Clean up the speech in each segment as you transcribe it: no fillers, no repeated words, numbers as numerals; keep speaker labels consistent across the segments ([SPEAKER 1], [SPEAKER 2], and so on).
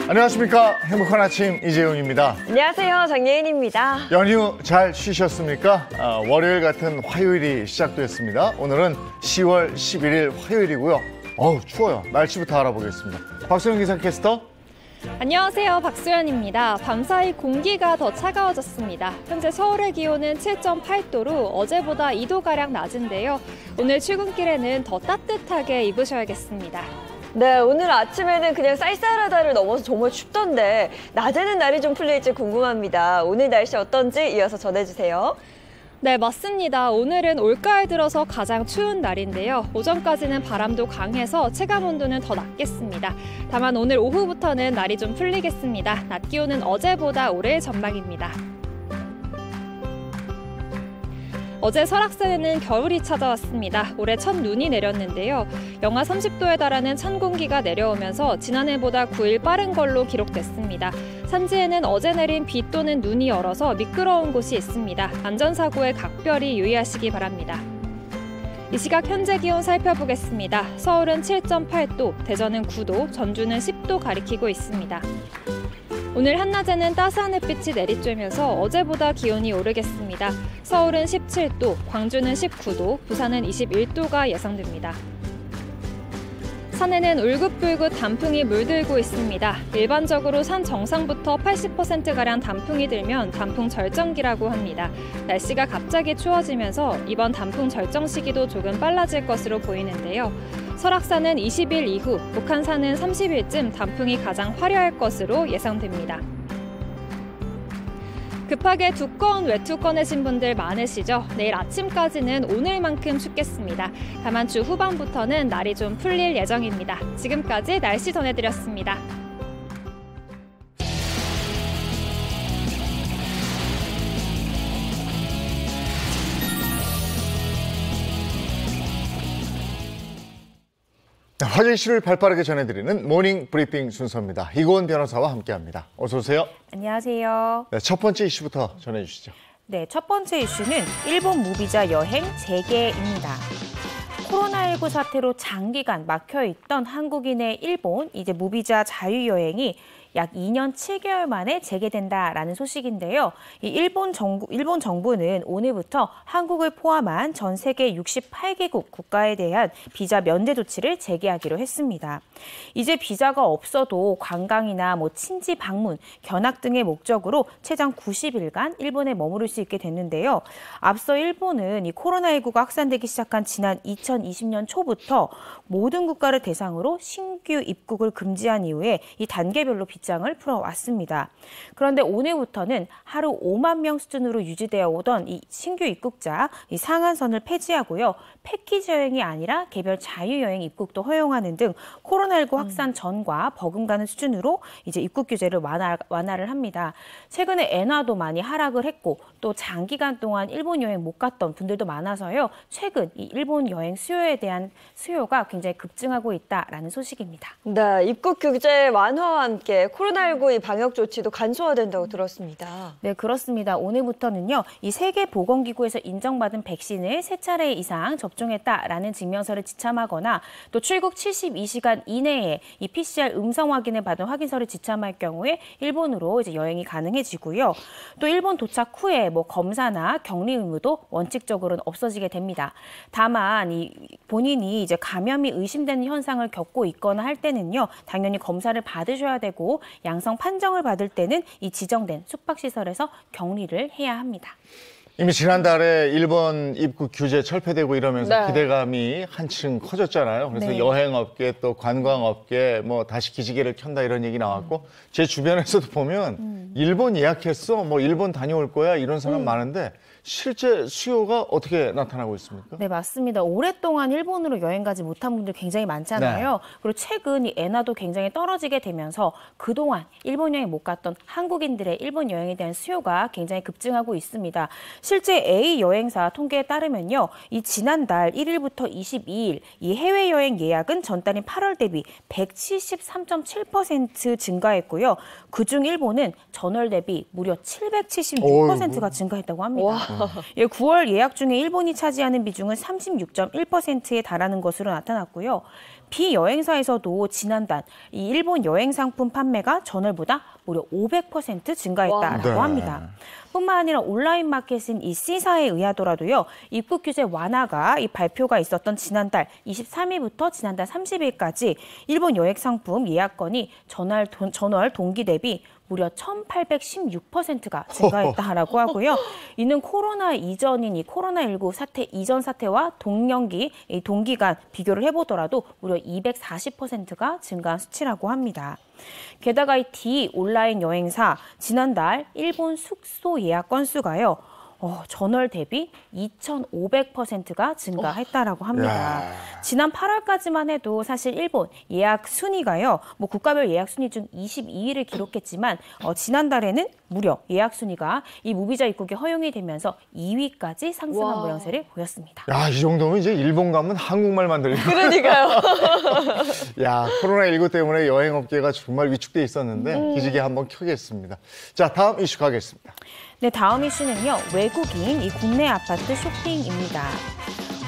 [SPEAKER 1] 안녕하십니까. 행복한 아침 이재용입니다.
[SPEAKER 2] 안녕하세요. 정예인입니다.
[SPEAKER 1] 연휴 잘 쉬셨습니까? 월요일 같은 화요일이 시작됐습니다. 오늘은 10월 11일 화요일이고요. 어우, 추워요. 날씨부터 알아보겠습니다. 박소영 기상캐스터.
[SPEAKER 3] 안녕하세요. 박소연입니다. 밤사이 공기가 더 차가워졌습니다. 현재 서울의 기온은 7.8도로 어제보다 2도가량 낮은데요. 오늘 출근길에는 더 따뜻하게 입으셔야겠습니다.
[SPEAKER 2] 네, 오늘 아침에는 그냥 쌀쌀하다를 넘어서 정말 춥던데 낮에는 날이 좀 풀릴지 궁금합니다. 오늘 날씨 어떤지 이어서 전해주세요.
[SPEAKER 3] 네, 맞습니다. 오늘은 올가을 들어서 가장 추운 날인데요. 오전까지는 바람도 강해서 체감온도는 더 낮겠습니다. 다만 오늘 오후부터는 날이 좀 풀리겠습니다. 낮 기온은 어제보다 오를 전망입니다. 어제 설악산에는 겨울이 찾아왔습니다. 올해 첫 눈이 내렸는데요. 영하 30도에 달하는 찬 공기가 내려오면서 지난해보다 9일 빠른 걸로 기록됐습니다. 산지에는 어제 내린 비 또는 눈이 얼어서 미끄러운 곳이 있습니다. 안전사고에 각별히 유의하시기 바랍니다. 이 시각 현재 기온 살펴보겠습니다. 서울은 7.8도, 대전은 9도, 전주는 10도 가리키고 있습니다. 오늘 한낮에는 따스한 햇빛이 내리쬐면서 어제보다 기온이 오르겠습니다. 서울은 17도, 광주는 19도, 부산은 21도가 예상됩니다. 산에는 울긋불긋 단풍이 물들고 있습니다. 일반적으로 산 정상부터 80%가량 단풍이 들면 단풍 절정기라고 합니다. 날씨가 갑자기 추워지면서 이번 단풍 절정 시기도 조금 빨라질 것으로 보이는데요. 설악산은 20일 이후, 북한산은 30일쯤 단풍이 가장 화려할 것으로 예상됩니다. 급하게 두꺼운 외투 꺼내신 분들 많으시죠? 내일 아침까지는 오늘만큼 춥겠습니다. 다만 주 후반부터는 날이 좀 풀릴 예정입니다. 지금까지 날씨 전해드렸습니다.
[SPEAKER 1] 화제 이슈를 발빠르게 전해드리는 모닝 브리핑 순서입니다. 이고은 변호사와 함께합니다. 어서 오세요.
[SPEAKER 4] 안녕하세요.
[SPEAKER 1] 네, 첫 번째 이슈부터 전해주시죠.
[SPEAKER 4] 네, 첫 번째 이슈는 일본 무비자 여행 재개입니다. 코로나19 사태로 장기간 막혀있던 한국인의 일본 이제 무비자 자유여행이 약 2년 7개월 만에 재개된다라는 소식인데요. 이 일본 정부는 오늘부터 한국을 포함한 전 세계 68개국 국가에 대한 비자 면제 조치를 재개하기로 했습니다. 이제 비자가 없어도 관광이나 친지 방문, 견학 등의 목적으로 최장 90일간 일본에 머무를 수 있게 됐는데요. 앞서 일본은 이 코로나19가 확산되기 시작한 지난 2020년 초부터 모든 국가를 대상으로 신규 입국을 금지한 이후에 이 단계별로 빗장을 풀어왔습니다. 그런데 오늘부터는 하루 5만 명 수준으로 유지되어 오던 이 신규 입국자 이 상한선을 폐지하고요. 패키지 여행이 아니라 개별 자유여행 입국도 허용하는 등 코로나19 확산 전과 버금가는 수준으로 이제 입국 규제를 완화를 합니다. 최근에 엔화도 많이 하락을 했고 또 장기간 동안 일본 여행 못 갔던 분들도 많아서요. 최근 이 일본 여행 수요에 대한 수요가 굉장히 급증하고 있다라는 소식입니다.
[SPEAKER 2] 네, 입국 규제 완화와 함께 코로나19 방역 조치도 간소화된다고 들었습니다.
[SPEAKER 4] 네, 그렇습니다. 오늘부터는요. 이 세계보건기구에서 인정받은 백신을 3차례 이상 접종했다라는 증명서를 지참하거나 또 출국 72시간 이내에 이 PCR 음성 확인을 받은 확인서를 지참할 경우에 일본으로 이제 여행이 가능해지고요. 또 일본 도착 후에 검사나 격리 의무도 원칙적으로는 없어지게 됩니다. 다만 본인이 이제 감염이 의심되는 현상을 겪고 있거나 할 때는요. 당연히 검사를 받으셔야 되고 양성 판정을 받을 때는 이 지정된 숙박시설에서 격리를 해야 합니다.
[SPEAKER 1] 이미 지난달에 일본 입국 규제 철폐되고 이러면서
[SPEAKER 2] 네.
[SPEAKER 1] 기대감이 한층 커졌잖아요. 그래서
[SPEAKER 4] 네.
[SPEAKER 1] 여행업계 또 관광업계 다시 기지개를 켠다 이런 얘기 나왔고 제 주변에서도 보면 일본 예약했어, 일본 다녀올 거야 이런 사람 많은데 실제 수요가 어떻게 나타나고 있습니까?
[SPEAKER 4] 네, 맞습니다. 오랫동안 일본으로 여행 가지 못한 분들 굉장히 많잖아요.
[SPEAKER 1] 네.
[SPEAKER 4] 그리고 최근 이 엔화도 굉장히 떨어지게 되면서 그동안 일본 여행 못 갔던 한국인들의 일본 여행에 대한 수요가 굉장히 급증하고 있습니다. 실제 A 여행사 통계에 따르면요. 이 지난달 1일부터 22일 이 해외여행 예약은 전달인 8월 대비 173.7% 증가했고요. 그중 일본은 전월 대비 무려 776%가 증가했다고 합니다.
[SPEAKER 2] 와.
[SPEAKER 4] 9월 예약 중에 일본이 차지하는 비중은 36.1%에 달하는 것으로 나타났고요. 비여행사에서도 지난달 이 일본 여행 상품 판매가 전월보다 무려 500% 증가했다라고
[SPEAKER 1] 네.
[SPEAKER 4] 합니다. 뿐만 아니라 온라인 마켓인 이 C사에 의하더라도요. 입국 규제 완화가 이 발표가 있었던 지난달 23일부터 지난달 30일까지 일본 여행 상품 예약건이 전월 동기 대비 무려 1,816%가 증가했다라고 하고요. 이는 코로나 이전인 이 코로나19 사태 이전 사태와 동년기, 이 동기간 비교를 해보더라도 무려 240%가 증가한 수치라고 합니다. 게다가 이 D 온라인 여행사 지난달 일본 숙소 예약 건수가요. 전월 대비 2,500%가 증가했다라고 합니다. 지난 8월까지만 해도 사실 일본 예약 순위가요. 뭐 국가별 예약 순위 중 22위를 기록했지만 지난달에는 무려 예약 순위가 이 무비자 입국이 허용이 되면서 2위까지 상승한 모양새를 보였습니다.
[SPEAKER 1] 야, 이 정도면 이제 일본 가면 한국말만 들리고.
[SPEAKER 2] 그러니까요.
[SPEAKER 1] 야, 코로나19 때문에 여행업계가 정말 위축돼 있었는데 기지개 한번 켜겠습니다. 자, 다음 이슈 가겠습니다.
[SPEAKER 4] 네, 다음 이슈는요. 외국인 이 국내 아파트 쇼핑입니다.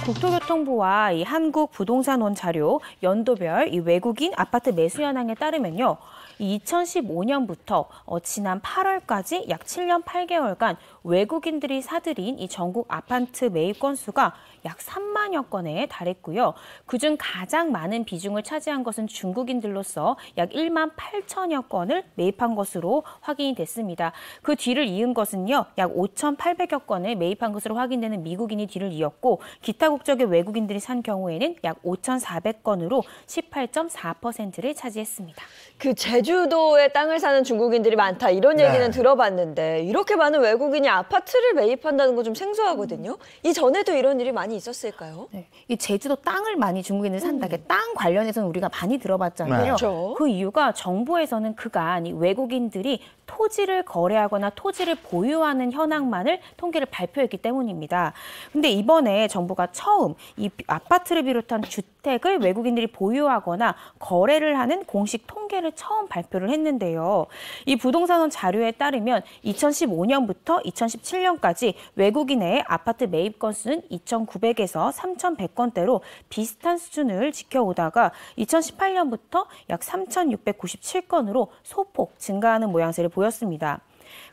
[SPEAKER 4] 국토교통부와 이 한국부동산원 자료 연도별 이 외국인 아파트 매수 현황에 따르면요. 2015년부터 지난 8월까지 약 7년 8개월간 외국인들이 사들인 이 전국 아파트 매입 건수가 약 3만여 건에 달했고요. 그중 가장 많은 비중을 차지한 것은 중국인들로서 약 1만 8천여 건을 매입한 것으로 확인이 됐습니다. 그 뒤를 이은 것은요. 약 5,800여 건을 매입한 것으로 확인되는 미국인이 뒤를 이었고 기타 국적의 외국인들이 산 경우에는 약 5,400건으로 18.4%를 차지했습니다.
[SPEAKER 2] 그 제주도에 땅을 사는 중국인들이 많다 이런 얘기는 들어봤는데 이렇게 많은 외국인이 아파트를 매입한다는 거 좀 생소하거든요. 이전에도 이런 일이 많이 있었을까요?
[SPEAKER 4] 네, 이 제주도 땅을 많이 중국인들이 산다. 땅 관련해서는 우리가 많이 들어봤잖아요.
[SPEAKER 2] 그렇죠.
[SPEAKER 4] 그 이유가 정부에서는 그간 이 외국인들이 토지를 거래하거나 토지를 보유하는 현황만을 통계를 발표했기 때문입니다. 근데 이번에 정부가 처음 이 아파트를 비롯한 주택을 외국인들이 보유하거나 거래를 하는 공식 통계를 처음 발표를 했는데요. 이 부동산원 자료에 따르면 2015년부터 2017년까지 외국인의 아파트 매입 건수는 2,900에서 3,100건대로 비슷한 수준을 지켜오다가 2018년부터 약 3,697건으로 소폭 증가하는 모양새를 보였습니다.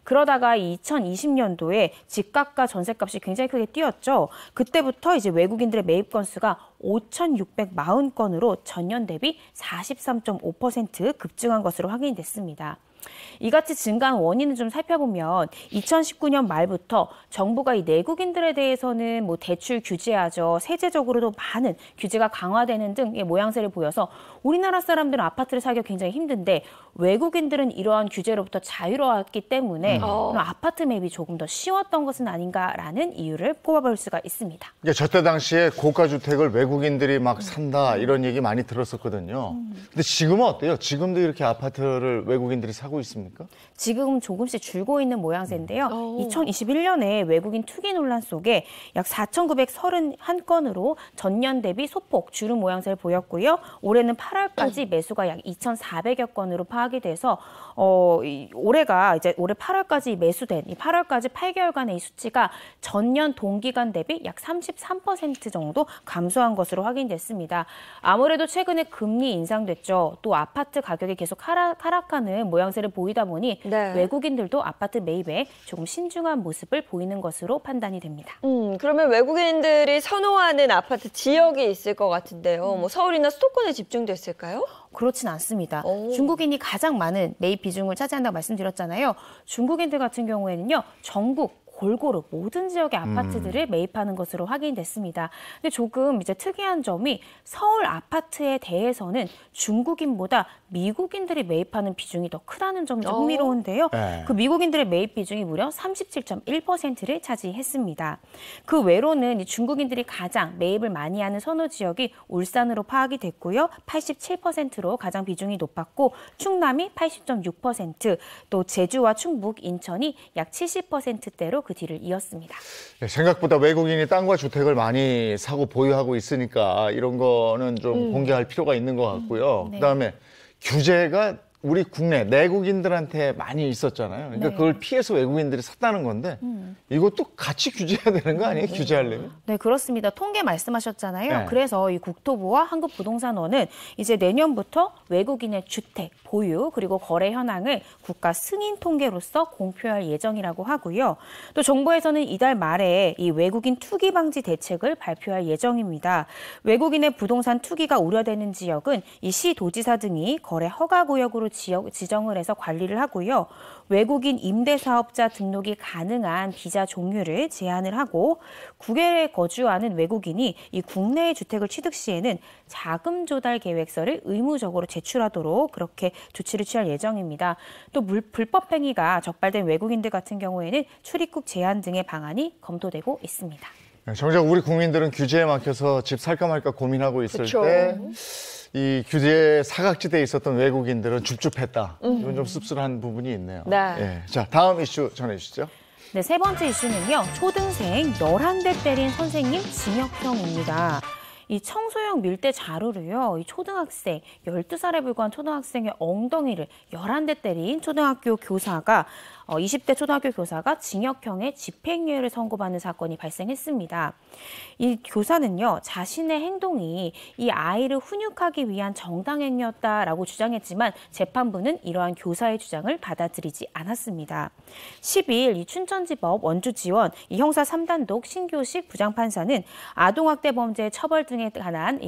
[SPEAKER 4] 그러다가 2020년도에 집값과 전셋값이 굉장히 크게 뛰었죠. 그때부터 이제 외국인들의 매입 건수가 5,640건으로 전년 대비 43.5% 급증한 것으로 확인이 됐습니다. 이같이 증가한 원인을 좀 살펴보면 2019년 말부터 정부가 이 내국인들에 대해서는 뭐 대출 규제하죠. 세제적으로도 많은 규제가 강화되는 등의 모양새를 보여서 우리나라 사람들은 아파트를 사기가 굉장히 힘든데 외국인들은 이러한 규제로부터 자유로웠기 때문에 그런 아파트 매입이 조금 더 쉬웠던 것은 아닌가라는 이유를 꼽아볼 수가 있습니다.
[SPEAKER 1] 그러니까 저때 당시에 고가 주택을 외국인들이 막 산다 이런 얘기 많이 들었었거든요. 근데 지금은 어때요? 지금도 이렇게 아파트를 외국인들이 사고 있습니까?
[SPEAKER 4] 지금 조금씩 줄고 있는 모양새인데요. 2021년에 외국인 투기 논란 속에 약 4,931건으로 전년 대비 소폭 줄은 모양새를 보였고요. 올해는 8월까지 매수가 약 2,400여 건으로 파악이 돼서 올해가 이제 올해 8월까지 매수된 이 8월까지 8개월간의 이 수치가 전년 동기간 대비 약 33% 정도 감소한 것으로 확인됐습니다. 아무래도 최근에 금리 인상됐죠. 또 아파트 가격이 계속 하락하는 모양새를 보이다 보니 외국인들도 아파트 매입에 조금 신중한 모습을 보이는 것으로 판단이 됩니다.
[SPEAKER 2] 그러면 외국인들이 선호하는 아파트 지역이 있을 것 같은데요. 뭐 서울이나 수도권에 집중됐을까요?
[SPEAKER 4] 그렇진 않습니다. 중국인이 가장 많은 매입 비중을 차지한다고 말씀드렸잖아요. 중국인들 같은 경우에는요. 전국 골고루 모든 지역의 아파트들을 매입하는 것으로 확인됐습니다. 근데 조금 이제 특이한 점이 서울 아파트에 대해서는 중국인보다 미국인들이 매입하는 비중이 더 크다는 점이 좀 흥미로운데요. 그 미국인들의 매입 비중이 무려 37.1%를 차지했습니다. 그 외로는 이 중국인들이 가장 매입을 많이 하는 선호 지역이 울산으로 파악이 됐고요. 87%로 가장 비중이 높았고 충남이 80.6%, 또 제주와 충북, 인천이 약 70%대로 그 뒤를 이었습니다.
[SPEAKER 1] 생각보다 외국인이 땅과 주택을 많이 사고 보유하고 있으니까 이런 거는 좀 공개할 필요가 있는 것 같고요. 그다음에 규제가 우리 국내 내국인들한테 많이 있었잖아요. 그러니까
[SPEAKER 4] 네.
[SPEAKER 1] 그걸 피해서 외국인들이 샀다는 건데 이것도 같이 규제해야 되는 거 아니에요? 규제하려면?
[SPEAKER 4] 네, 그렇습니다. 통계 말씀하셨잖아요.
[SPEAKER 1] 네.
[SPEAKER 4] 그래서 이 국토부와 한국부동산원은 이제 내년부터 외국인의 주택, 보유, 그리고 거래 현황을 국가 승인 통계로서 공표할 예정이라고 하고요. 또 정부에서는 이달 말에 이 외국인 투기 방지 대책을 발표할 예정입니다. 외국인의 부동산 투기가 우려되는 지역은 이 시도지사 등이 거래 허가 구역으로 지정을 해서 관리를 하고요. 외국인 임대사업자 등록이 가능한 비자 종류를 제한을 하고 국외에 거주하는 외국인이 이 국내의 주택을 취득 시에는 자금 조달 계획서를 의무적으로 제출하도록 그렇게 조치를 취할 예정입니다. 또 불법 행위가 적발된 외국인들 같은 경우에는 출입국 제한 등의 방안이 검토되고 있습니다.
[SPEAKER 1] 정작 우리 국민들은 규제에 막혀서 집 살까 말까 고민하고 있을
[SPEAKER 2] 그쵸.
[SPEAKER 1] 때 이 규제 사각지대에 있었던 외국인들은 줍줍했다. 이건 좀 씁쓸한 부분이 있네요.
[SPEAKER 2] 네.
[SPEAKER 1] 예. 자, 다음 이슈 전해주시죠.
[SPEAKER 4] 네, 세 번째 이슈는요. 초등생 11대 때린 선생님 징역형입니다. 이 청소형 밀대 자루로요. 이 초등학생, 12살에 불과한 초등학생의 엉덩이를 11대 때린 초등학교 교사가 20대 초등학교 교사가 징역형의 집행유예를 선고받는 사건이 발생했습니다. 이 교사는요, 자신의 행동이 이 아이를 훈육하기 위한 정당행위였다라고 주장했지만 재판부는 이러한 교사의 주장을 받아들이지 않았습니다. 10일 이 춘천지법 원주지원 이 형사 3단독 신교식 부장판사는 아동학대 범죄 처벌 등에 관한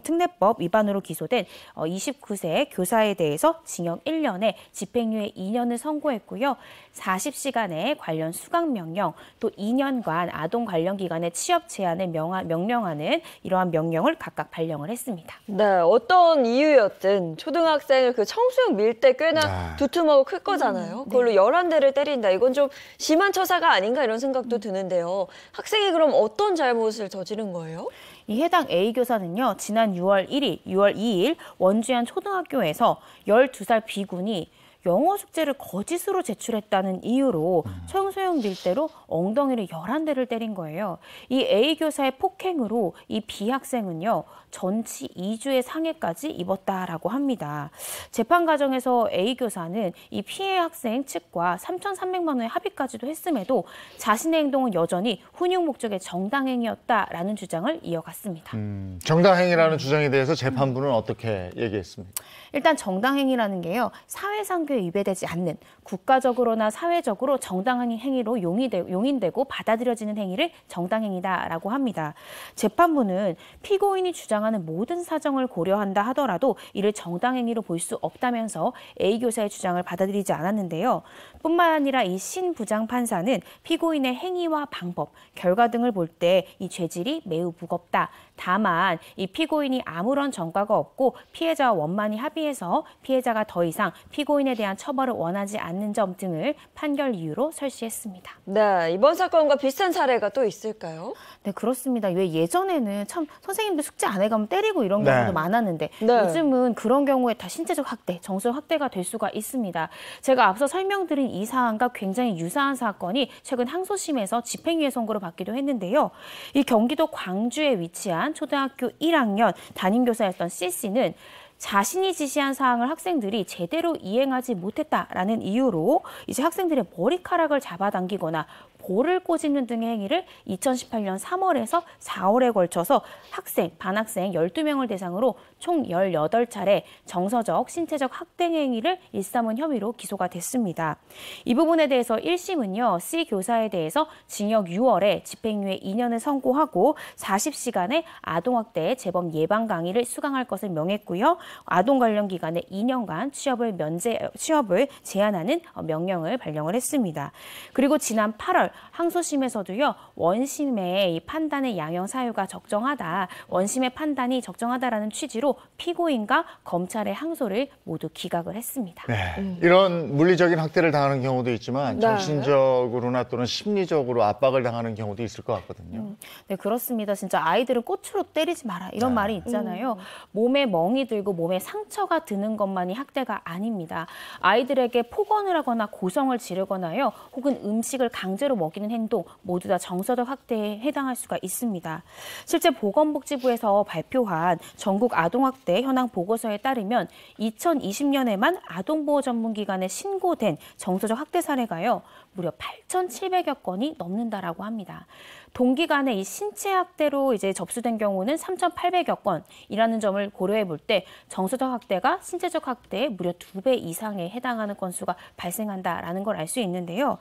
[SPEAKER 4] 특례법 위반으로 기소된 29세 교사에 대해서 징역 1년에 집행유예 2년을 선고했고요. 40시간의 관련 수강명령, 또 2년간 아동 관련 기관의 취업 제한을 명령하는 이러한 명령을 각각 발령을 했습니다.
[SPEAKER 2] 네, 어떤 이유였든 초등학생을 그 청소형 밀대 꽤나 두툼하고 클 거잖아요. 그걸로 11대를 때린다. 이건 좀 심한 처사가 아닌가 이런 생각도 드는데요. 학생이 그럼 어떤 잘못을 저지른 거예요?
[SPEAKER 4] 이 해당 A 교사는요, 지난 6월 2일 원주의 한 초등학교에서 12살 B군이 영어 숙제를 거짓으로 제출했다는 이유로 청소형 밀대로 엉덩이를 11대를 때린 거예요. 이 A 교사의 폭행으로 이 B 학생은요, 전치 2주의 상해까지 입었다라고 합니다. 재판 과정에서 A 교사는 이 피해 학생 측과 3,300만 원의 합의까지도 했음에도 자신의 행동은 여전히 훈육 목적의 정당행위였다라는 주장을 이어갔습니다.
[SPEAKER 1] 정당행위라는 주장에 대해서 재판부는 어떻게 얘기했습니까?
[SPEAKER 4] 일단 정당행위라는 게요, 사회상규에 위배되지 않는 국가적으로나 사회적으로 정당한 행위로 용인되고 받아들여지는 행위를 정당행위다라고 합니다. 재판부는 피고인이 주장하는 모든 사정을 고려한다 하더라도 이를 정당행위로 볼 수 없다면서 A 교사의 주장을 받아들이지 않았는데요. 뿐만 아니라 이 신 부장판사는 피고인의 행위와 방법, 결과 등을 볼 때 이 죄질이 매우 무겁다. 다만 이 피고인이 아무런 전과가 없고 피해자와 원만히 합의해서 피해자가 더 이상 피고인에 대한 처벌을 원하지 않는 점 등을 판결 이유로 설시했습니다.
[SPEAKER 2] 네, 이번 사건과 비슷한 사례가 또 있을까요?
[SPEAKER 4] 네, 그렇습니다. 왜 예전에는 참 선생님들 숙제 안 해가면 때리고 이런 경우도 많았는데
[SPEAKER 2] 네.
[SPEAKER 4] 요즘은 그런 경우에 다 신체적 학대, 정서적 학대가 될 수가 있습니다. 제가 앞서 설명드린 이 사안과 굉장히 유사한 사건이 최근 항소심에서 집행유예 선고를 받기도 했는데요. 이 경기도 광주에 위치한 초등학교 1학년 담임교사였던 C씨는 자신이 지시한 사항을 학생들이 제대로 이행하지 못했다라는 이유로 이제 학생들의 머리카락을 잡아당기거나 볼을 꼬집는 등의 행위를 2018년 3월에서 4월에 걸쳐서 반학생 12명을 대상으로 총 18차례 정서적, 신체적 학대 행위를 일삼은 혐의로 기소가 됐습니다. 이 부분에 대해서 1심은요, C 교사에 대해서 징역 6월에 집행유예 2년을 선고하고 40시간의 아동학대 재범 예방 강의를 수강할 것을 명했고요. 아동 관련 기관에 2년간 취업을 제한하는 명령을 발령을 했습니다. 그리고 지난 8월 항소심에서도요, 원심의 이 판단의 양형 사유가 적정하다, 원심의 판단이 적정하다라는 취지로 피고인과 검찰의 항소를 모두 기각을 했습니다.
[SPEAKER 1] 네. 이런 물리적인 학대를 당하는 경우도 있지만 정신적으로나 또는 심리적으로 압박을 당하는 경우도 있을 것 같거든요.
[SPEAKER 4] 네, 그렇습니다. 진짜 아이들은 꽃으로 때리지 마라 이런 말이 있잖아요. 몸에 멍이 들고 몸에 상처가 드는 것만이 학대가 아닙니다. 아이들에게 폭언을 하거나 고성을 지르거나요, 혹은 음식을 강제로 먹이는 행동 모두 다 정서적 학대에 해당할 수가 있습니다. 실제 보건복지부에서 발표한 전국 아동학대 현황 보고서에 따르면 2020년에만 아동보호 전문기관에 신고된 정서적 학대 사례가요, 무려 8,700여 건이 넘는다라고 합니다. 동기간에 이 신체 학대로 이제 접수된 경우는 3,800여 건이라는 점을 고려해 볼 때 정서적 학대가 신체적 학대의 무려 2배 이상에 해당하는 건수가 발생한다라는 걸 알 수 있는데요.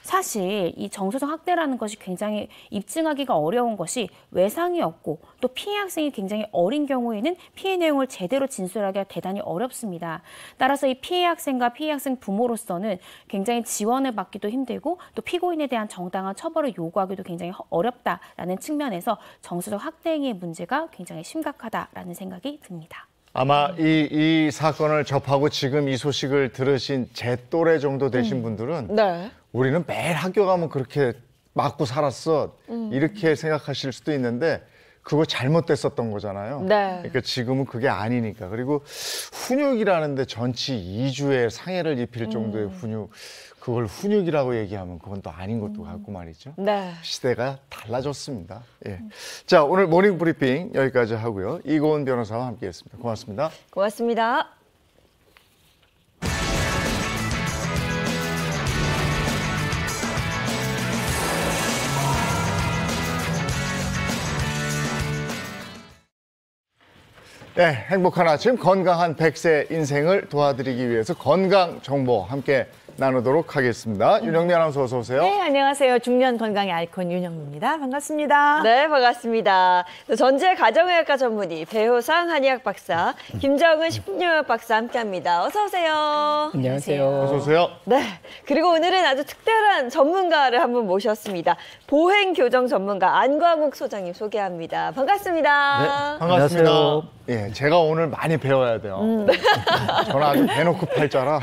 [SPEAKER 4] 사실 이 정서적 학대라는 것이 굉장히 입증하기가 어려운 것이 외상이 없고 또 피해 학생이 굉장히 어린 경우에는 피해 내용을 제대로 진술하기가 대단히 어렵습니다. 따라서 이 피해 학생과 피해 학생 부모로서는 굉장히 지원을 받기도 힘들고 또 피고인에 대한 정당한 처벌을 요구하기도 굉장히 어렵다라는 측면에서 정서적 학대 행위의 문제가 굉장히 심각하다라는 생각이 듭니다.
[SPEAKER 1] 아마 이 사건을 접하고 지금 이 소식을 들으신 제 또래 정도 되신 분들은
[SPEAKER 2] 네.
[SPEAKER 1] 우리는 매일 학교 가면 그렇게 맞고 살았어. 이렇게 생각하실 수도 있는데 그거 잘못됐었던 거잖아요.
[SPEAKER 2] 네.
[SPEAKER 1] 그러니까 지금은 그게 아니니까. 그리고 훈육이라는데 전치 2주의 상해를 입힐 정도의 훈육, 그걸 훈육이라고 얘기하면 그건 또 아닌 것도 같고 말이죠.
[SPEAKER 2] 네.
[SPEAKER 1] 시대가 달라졌습니다. 예. 자, 오늘 모닝 브리핑 여기까지 하고요. 이고은 변호사와 함께했습니다. 고맙습니다.
[SPEAKER 2] 고맙습니다.
[SPEAKER 1] 네, 행복한 아침, 건강한 100세 인생을 도와드리기 위해서 건강 정보 함께 나누도록 하겠습니다. 윤영미 아나운서 어서 오세요.
[SPEAKER 5] 네, 안녕하세요. 중년 건강의 아이콘 윤영미입니다. 반갑습니다.
[SPEAKER 2] 네, 반갑습니다. 전주의 가정의학과 전문의 배효상 한의학 박사, 김정은 식품영양 박사 함께합니다. 어서 오세요.
[SPEAKER 6] 안녕하세요.
[SPEAKER 1] 어서 오세요.
[SPEAKER 2] 네, 그리고 오늘은 아주 특별한 전문가를 한 분 모셨습니다. 보행교정 전문가 안광욱 소장님 소개합니다. 반갑습니다.
[SPEAKER 1] 네, 반갑습니다. 예, 제가 오늘 많이 배워야 돼요. 저는 아주 대놓고 팔자라.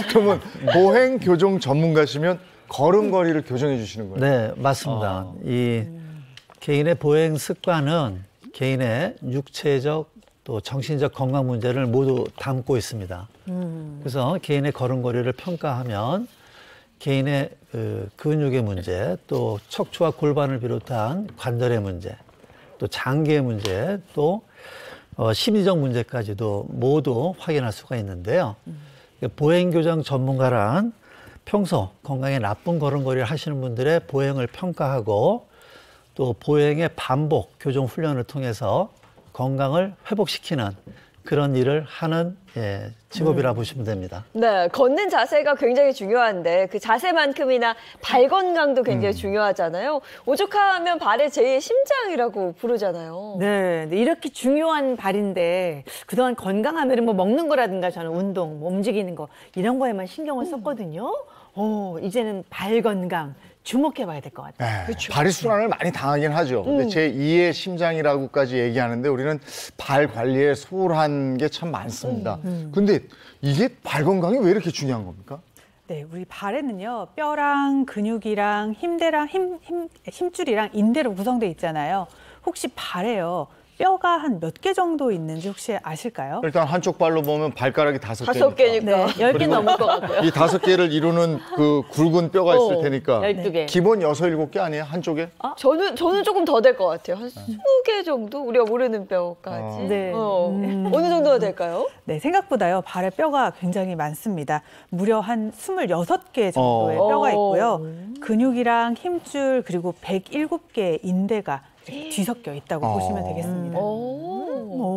[SPEAKER 1] 그러면 보행교정 전문가시면 걸음걸이를 교정해 주시는 거예요?
[SPEAKER 6] 네, 맞습니다. 이 개인의 보행 습관은 개인의 육체적 또 정신적 건강 문제를 모두 담고 있습니다. 그래서 개인의 걸음걸이를 평가하면 개인의 근육의 문제, 또 척추와 골반을 비롯한 관절의 문제, 또 장기의 문제, 또 심리적 문제까지도 모두 확인할 수가 있는데요. 보행교정 전문가란 평소 건강에 나쁜 걸음걸이를 하시는 분들의 보행을 평가하고 또 보행의 반복 교정 훈련을 통해서 건강을 회복시키는 그런 일을 하는 직업이라 보시면 됩니다.
[SPEAKER 2] 네, 걷는 자세가 굉장히 중요한데 그 자세만큼이나 발 건강도 굉장히 중요하잖아요. 오죽하면 발의 제2의 심장이라고 부르잖아요.
[SPEAKER 5] 네, 이렇게 중요한 발인데 그동안 건강하면 뭐 먹는 거라든가 저는 운동, 뭐 움직이는 거 이런 거에만 신경을 썼거든요. 이제는 발 건강 주목해봐야 될 것 같아요.
[SPEAKER 1] 네, 그렇죠. 발이 순환을 많이 당하긴 하죠. 근데 제2의 심장이라고까지 얘기하는데 우리는 발 관리에 소홀한 게 참 많습니다. 근데 이게 발 건강이 왜 이렇게 중요한 겁니까?
[SPEAKER 7] 네, 우리 발에는요, 뼈랑 근육이랑 힘줄이랑 인대로 구성되어 있잖아요. 혹시 발에요, 뼈가 한 몇 개 정도 있는지 혹시 아실까요?
[SPEAKER 1] 일단 한쪽 발로 보면 발가락이 5개니까.
[SPEAKER 2] 5개니까.
[SPEAKER 5] 네, 10개 넘을 것 같고요.
[SPEAKER 1] 이 5개를 이루는 그 굵은 뼈가 있을 테니까.
[SPEAKER 5] 12개.
[SPEAKER 1] 기본 6, 7개 아니에요? 한쪽에?
[SPEAKER 2] 저는 조금 더 될 것 같아요. 한 20개 정도? 우리가 모르는 뼈까지.
[SPEAKER 5] 네.
[SPEAKER 2] 어느 정도가 될까요?
[SPEAKER 7] 네, 생각보다요, 발에 뼈가 굉장히 많습니다. 무려 한 26개 정도의 뼈가 있고요. 근육이랑 힘줄 그리고 107개의 인대가 뒤섞여 있다고 보시면 되겠습니다.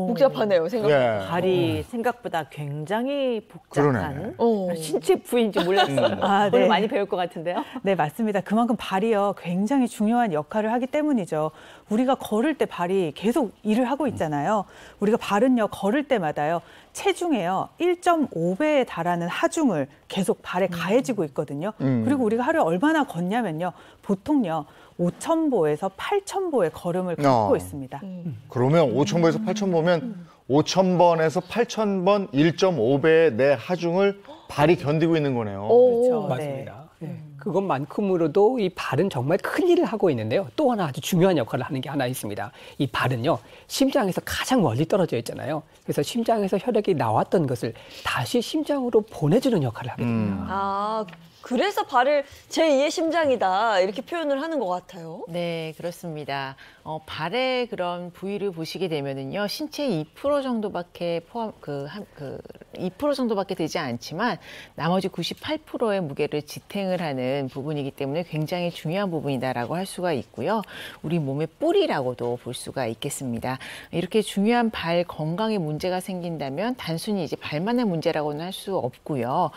[SPEAKER 2] 복잡하네요, 생각보다.
[SPEAKER 1] 예.
[SPEAKER 5] 발이 생각보다 굉장히 복잡한
[SPEAKER 2] 그러네.
[SPEAKER 5] 신체 부위인지 몰랐어요.
[SPEAKER 7] 아,
[SPEAKER 5] 오늘
[SPEAKER 7] 네.
[SPEAKER 5] 많이 배울 것 같은데요.
[SPEAKER 7] 네, 맞습니다. 그만큼 발이요, 굉장히 중요한 역할을 하기 때문이죠. 우리가 걸을 때 발이 계속 일을 하고 있잖아요. 우리가 발은요, 걸을 때마다요, 체중에요, 1.5배에 달하는 하중을 계속 발에 가해지고 있거든요. 그리고 우리가 하루에 얼마나 걷냐면요, 보통요, 5,000보에서 8,000보의 걸음을 걷고 있습니다.
[SPEAKER 1] 그러면 5,000보에서 8,000보면 5,000번에서 8,000번 1.5배의 내 하중을 발이 견디고 있는 거네요.
[SPEAKER 7] 그렇죠.
[SPEAKER 8] 맞습니다. 네. 그것만큼으로도 이 발은 정말 큰 일을 하고 있는데요. 또 하나 아주 중요한 역할을 하는 게 하나 있습니다. 이 발은요, 심장에서 가장 멀리 떨어져 있잖아요. 그래서 심장에서 혈액이 나왔던 것을 다시 심장으로 보내주는 역할을 하게 됩니다.
[SPEAKER 2] 그래서 발을 제2의 심장이다 이렇게 표현을 하는 것 같아요.
[SPEAKER 9] 네, 그렇습니다. 발의 그런 부위를 보시게 되면은요, 신체 2% 정도밖에 2% 정도밖에 되지 않지만 나머지 98%의 무게를 지탱을 하는 부분이기 때문에 굉장히 중요한 부분이다라고 할 수가 있고요. 우리 몸의 뿌리라고도 볼 수가 있겠습니다. 이렇게 중요한 발 건강에 문제가 생긴다면 단순히 이제 발만의 문제라고는 할 수 없고요.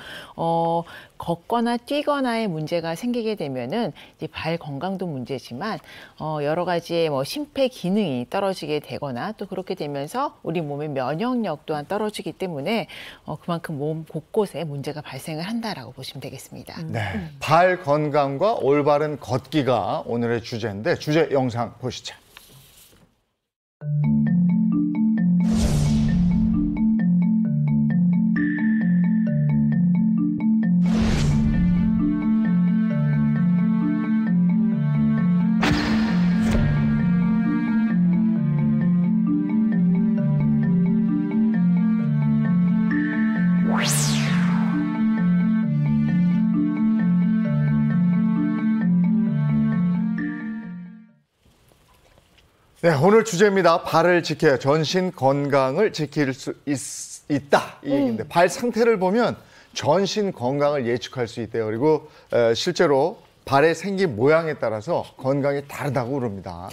[SPEAKER 9] 걷거나 뛰거나의 문제가 생기게 되면은 이제 발 건강도 문제지만 여러 가지의 심폐 기능이 떨어지게 되거나 또 그렇게 되면서 우리 몸의 면역력 또한 떨어지기 때문에 그만큼 몸 곳곳에 문제가 발생을 한다라고 보시면 되겠습니다.
[SPEAKER 1] 네, 발 건강과 올바른 걷기가 오늘의 주제인데 주제 영상 보시죠. 네, 오늘 주제입니다. 발을 지켜야 전신 건강을 지킬 수 있다 이 얘기인데 발 상태를 보면 전신 건강을 예측할 수 있대요. 그리고 실제로 발의 생긴 모양에 따라서 건강이 다르다고 그럽니다.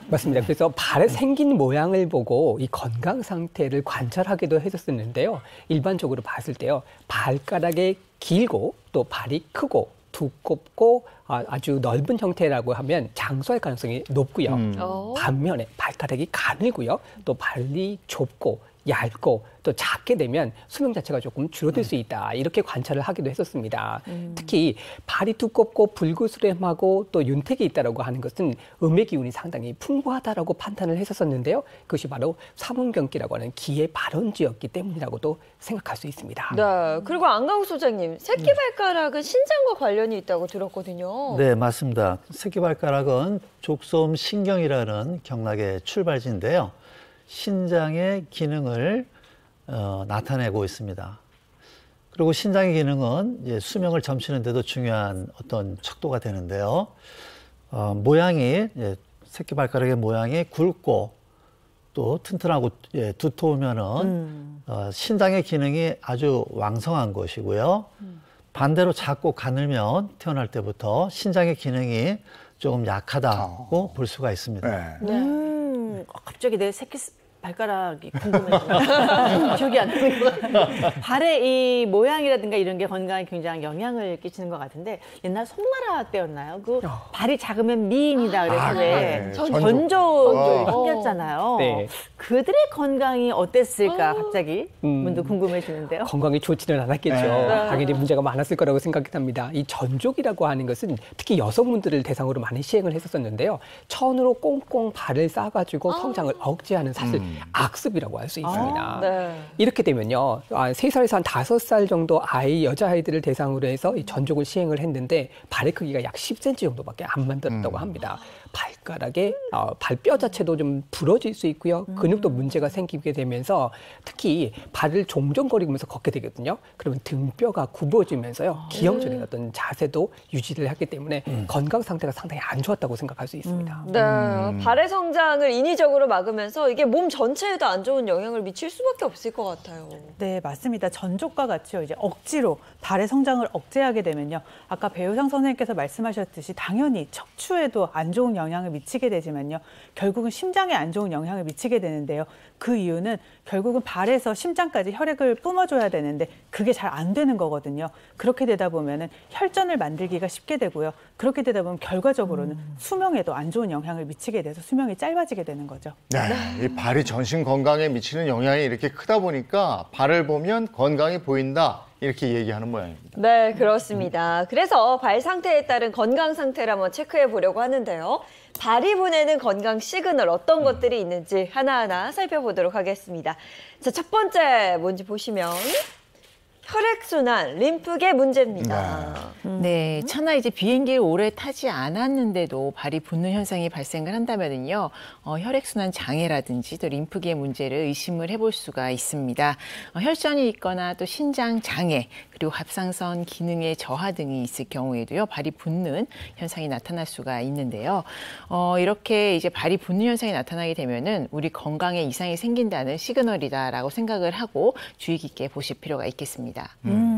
[SPEAKER 8] 맞습니다. 그래서 발의 생긴 모양을 보고 이 건강 상태를 관찰하기도 했었는데요. 일반적으로 봤을 때요, 발가락이 길고 또 발이 크고 두껍고 아주 넓은 형태라고 하면 장수할 가능성이 높고요. 반면에 발가락이 가늘고요. 또 발이 좁고 얇고 또 작게 되면 수명 자체가 조금 줄어들 수 있다. 이렇게 관찰을 하기도 했었습니다. 특히 발이 두껍고 불구스름하고 또 윤택이 있다라고 하는 것은 음의 기운이 상당히 풍부하다라고 판단을 했었는데요. 그것이 바로 삼음경기라고 하는 기의 발원지였기 때문이라고도 생각할 수 있습니다.
[SPEAKER 2] 네, 그리고 안강우 소장님, 새끼발가락은 신장과 관련이 있다고 들었거든요.
[SPEAKER 6] 네, 맞습니다. 새끼발가락은 족소음 신경이라는 경락의 출발지인데요. 신장의 기능을 나타내고 있습니다. 그리고 신장의 기능은 이제 수명을 점치는 데도 중요한 어떤 척도가 되는데요. 모양이 새끼발가락의 모양이 굵고 또 튼튼하고 두터우면은 신장의 기능이 아주 왕성한 것이고요. 반대로 작고 가늘면 태어날 때부터 신장의 기능이 조금 약하다고 볼 수가 있습니다.
[SPEAKER 5] 네. 갑자기 내 새끼 발가락이 궁금해요. 기억이 안 나요. 발의 이 모양이라든가 이런 게 건강에 굉장히 영향을 끼치는 것 같은데 옛날 송나라 때였나요? 그 발이 작으면 미인이다 그래서 왜 전조 생겼잖아요.
[SPEAKER 8] 네.
[SPEAKER 5] 그들의 건강이 어땠을까 갑자기 문득 궁금해지는데요.
[SPEAKER 8] 건강이 좋지는 않았겠죠. 당연히 문제가 많았을 거라고 생각이 납니다. 이 전족이라고 하는 것은 특히 여성분들을 대상으로 많이 시행을 했었는데요. 천으로 꽁꽁 발을 싸가지고 성장을 억제하는 사실 악습이라고 할 수 있습니다.
[SPEAKER 2] 네.
[SPEAKER 8] 이렇게 되면요, 3살에서 한 5살 정도 여자아이들을 대상으로 해서 이 전족을 시행을 했는데 발의 크기가 약 10cm 정도밖에 안 만들었다고 합니다. 발가락에 발뼈 자체도 좀 부러질 수 있고요. 근육도 문제가 생기게 되면서 특히 발을 종종거리면서 걷게 되거든요. 그러면 등뼈가 굽어지면서요. 기형적인 어떤 자세도 유지를 하기 때문에 건강 상태가 상당히 안 좋았다고 생각할 수 있습니다.
[SPEAKER 2] 네, 발의 성장을 인위적으로 막으면서 이게 몸 전체에도 안 좋은 영향을 미칠 수밖에 없을 것 같아요.
[SPEAKER 7] 네, 맞습니다. 전족과 같이요. 이제 억지로 발의 성장을 억제하게 되면요. 아까 배우상 선생님께서 말씀하셨듯이 당연히 척추에도 안 좋은 영향을 미치게 되지만요. 결국은 심장에 안 좋은 영향을 미치게 되는데요. 그 이유는 결국은 발에서 심장까지 혈액을 뿜어줘야 되는데 그게 잘 안 되는 거거든요. 그렇게 되다 보면은 혈전을 만들기가 쉽게 되고요. 그렇게 되다 보면 결과적으로는 수명에도 안 좋은 영향을 미치게 돼서 수명이 짧아지게 되는 거죠.
[SPEAKER 1] 네, 이 발이 전신 건강에 미치는 영향이 이렇게 크다 보니까 발을 보면 건강이 보인다 이렇게 얘기하는 모양입니다.
[SPEAKER 2] 네, 그렇습니다. 그래서 발 상태에 따른 건강 상태를 한번 체크해 보려고 하는데요. 발이 보내는 건강 시그널 어떤 것들이 있는지 하나하나 살펴보도록 하겠습니다. 자, 첫 번째 뭔지 보시면 혈액 혈액순환, 림프계 문제입니다.
[SPEAKER 9] 네, 차나 이제 비행기를 오래 타지 않았는데도 발이 붓는 현상이 발생을 한다면은요, 혈액순환 장애라든지 또 림프계 문제를 의심을 해볼 수가 있습니다. 혈전이 있거나 또 신장 장애, 그리고 갑상선 기능의 저하 등이 있을 경우에도요, 발이 붓는 현상이 나타날 수가 있는데요. 이렇게 이제 발이 붓는 현상이 나타나게 되면은 우리 건강에 이상이 생긴다는 시그널이다라고 생각을 하고 주의 깊게 보실 필요가 있겠습니다.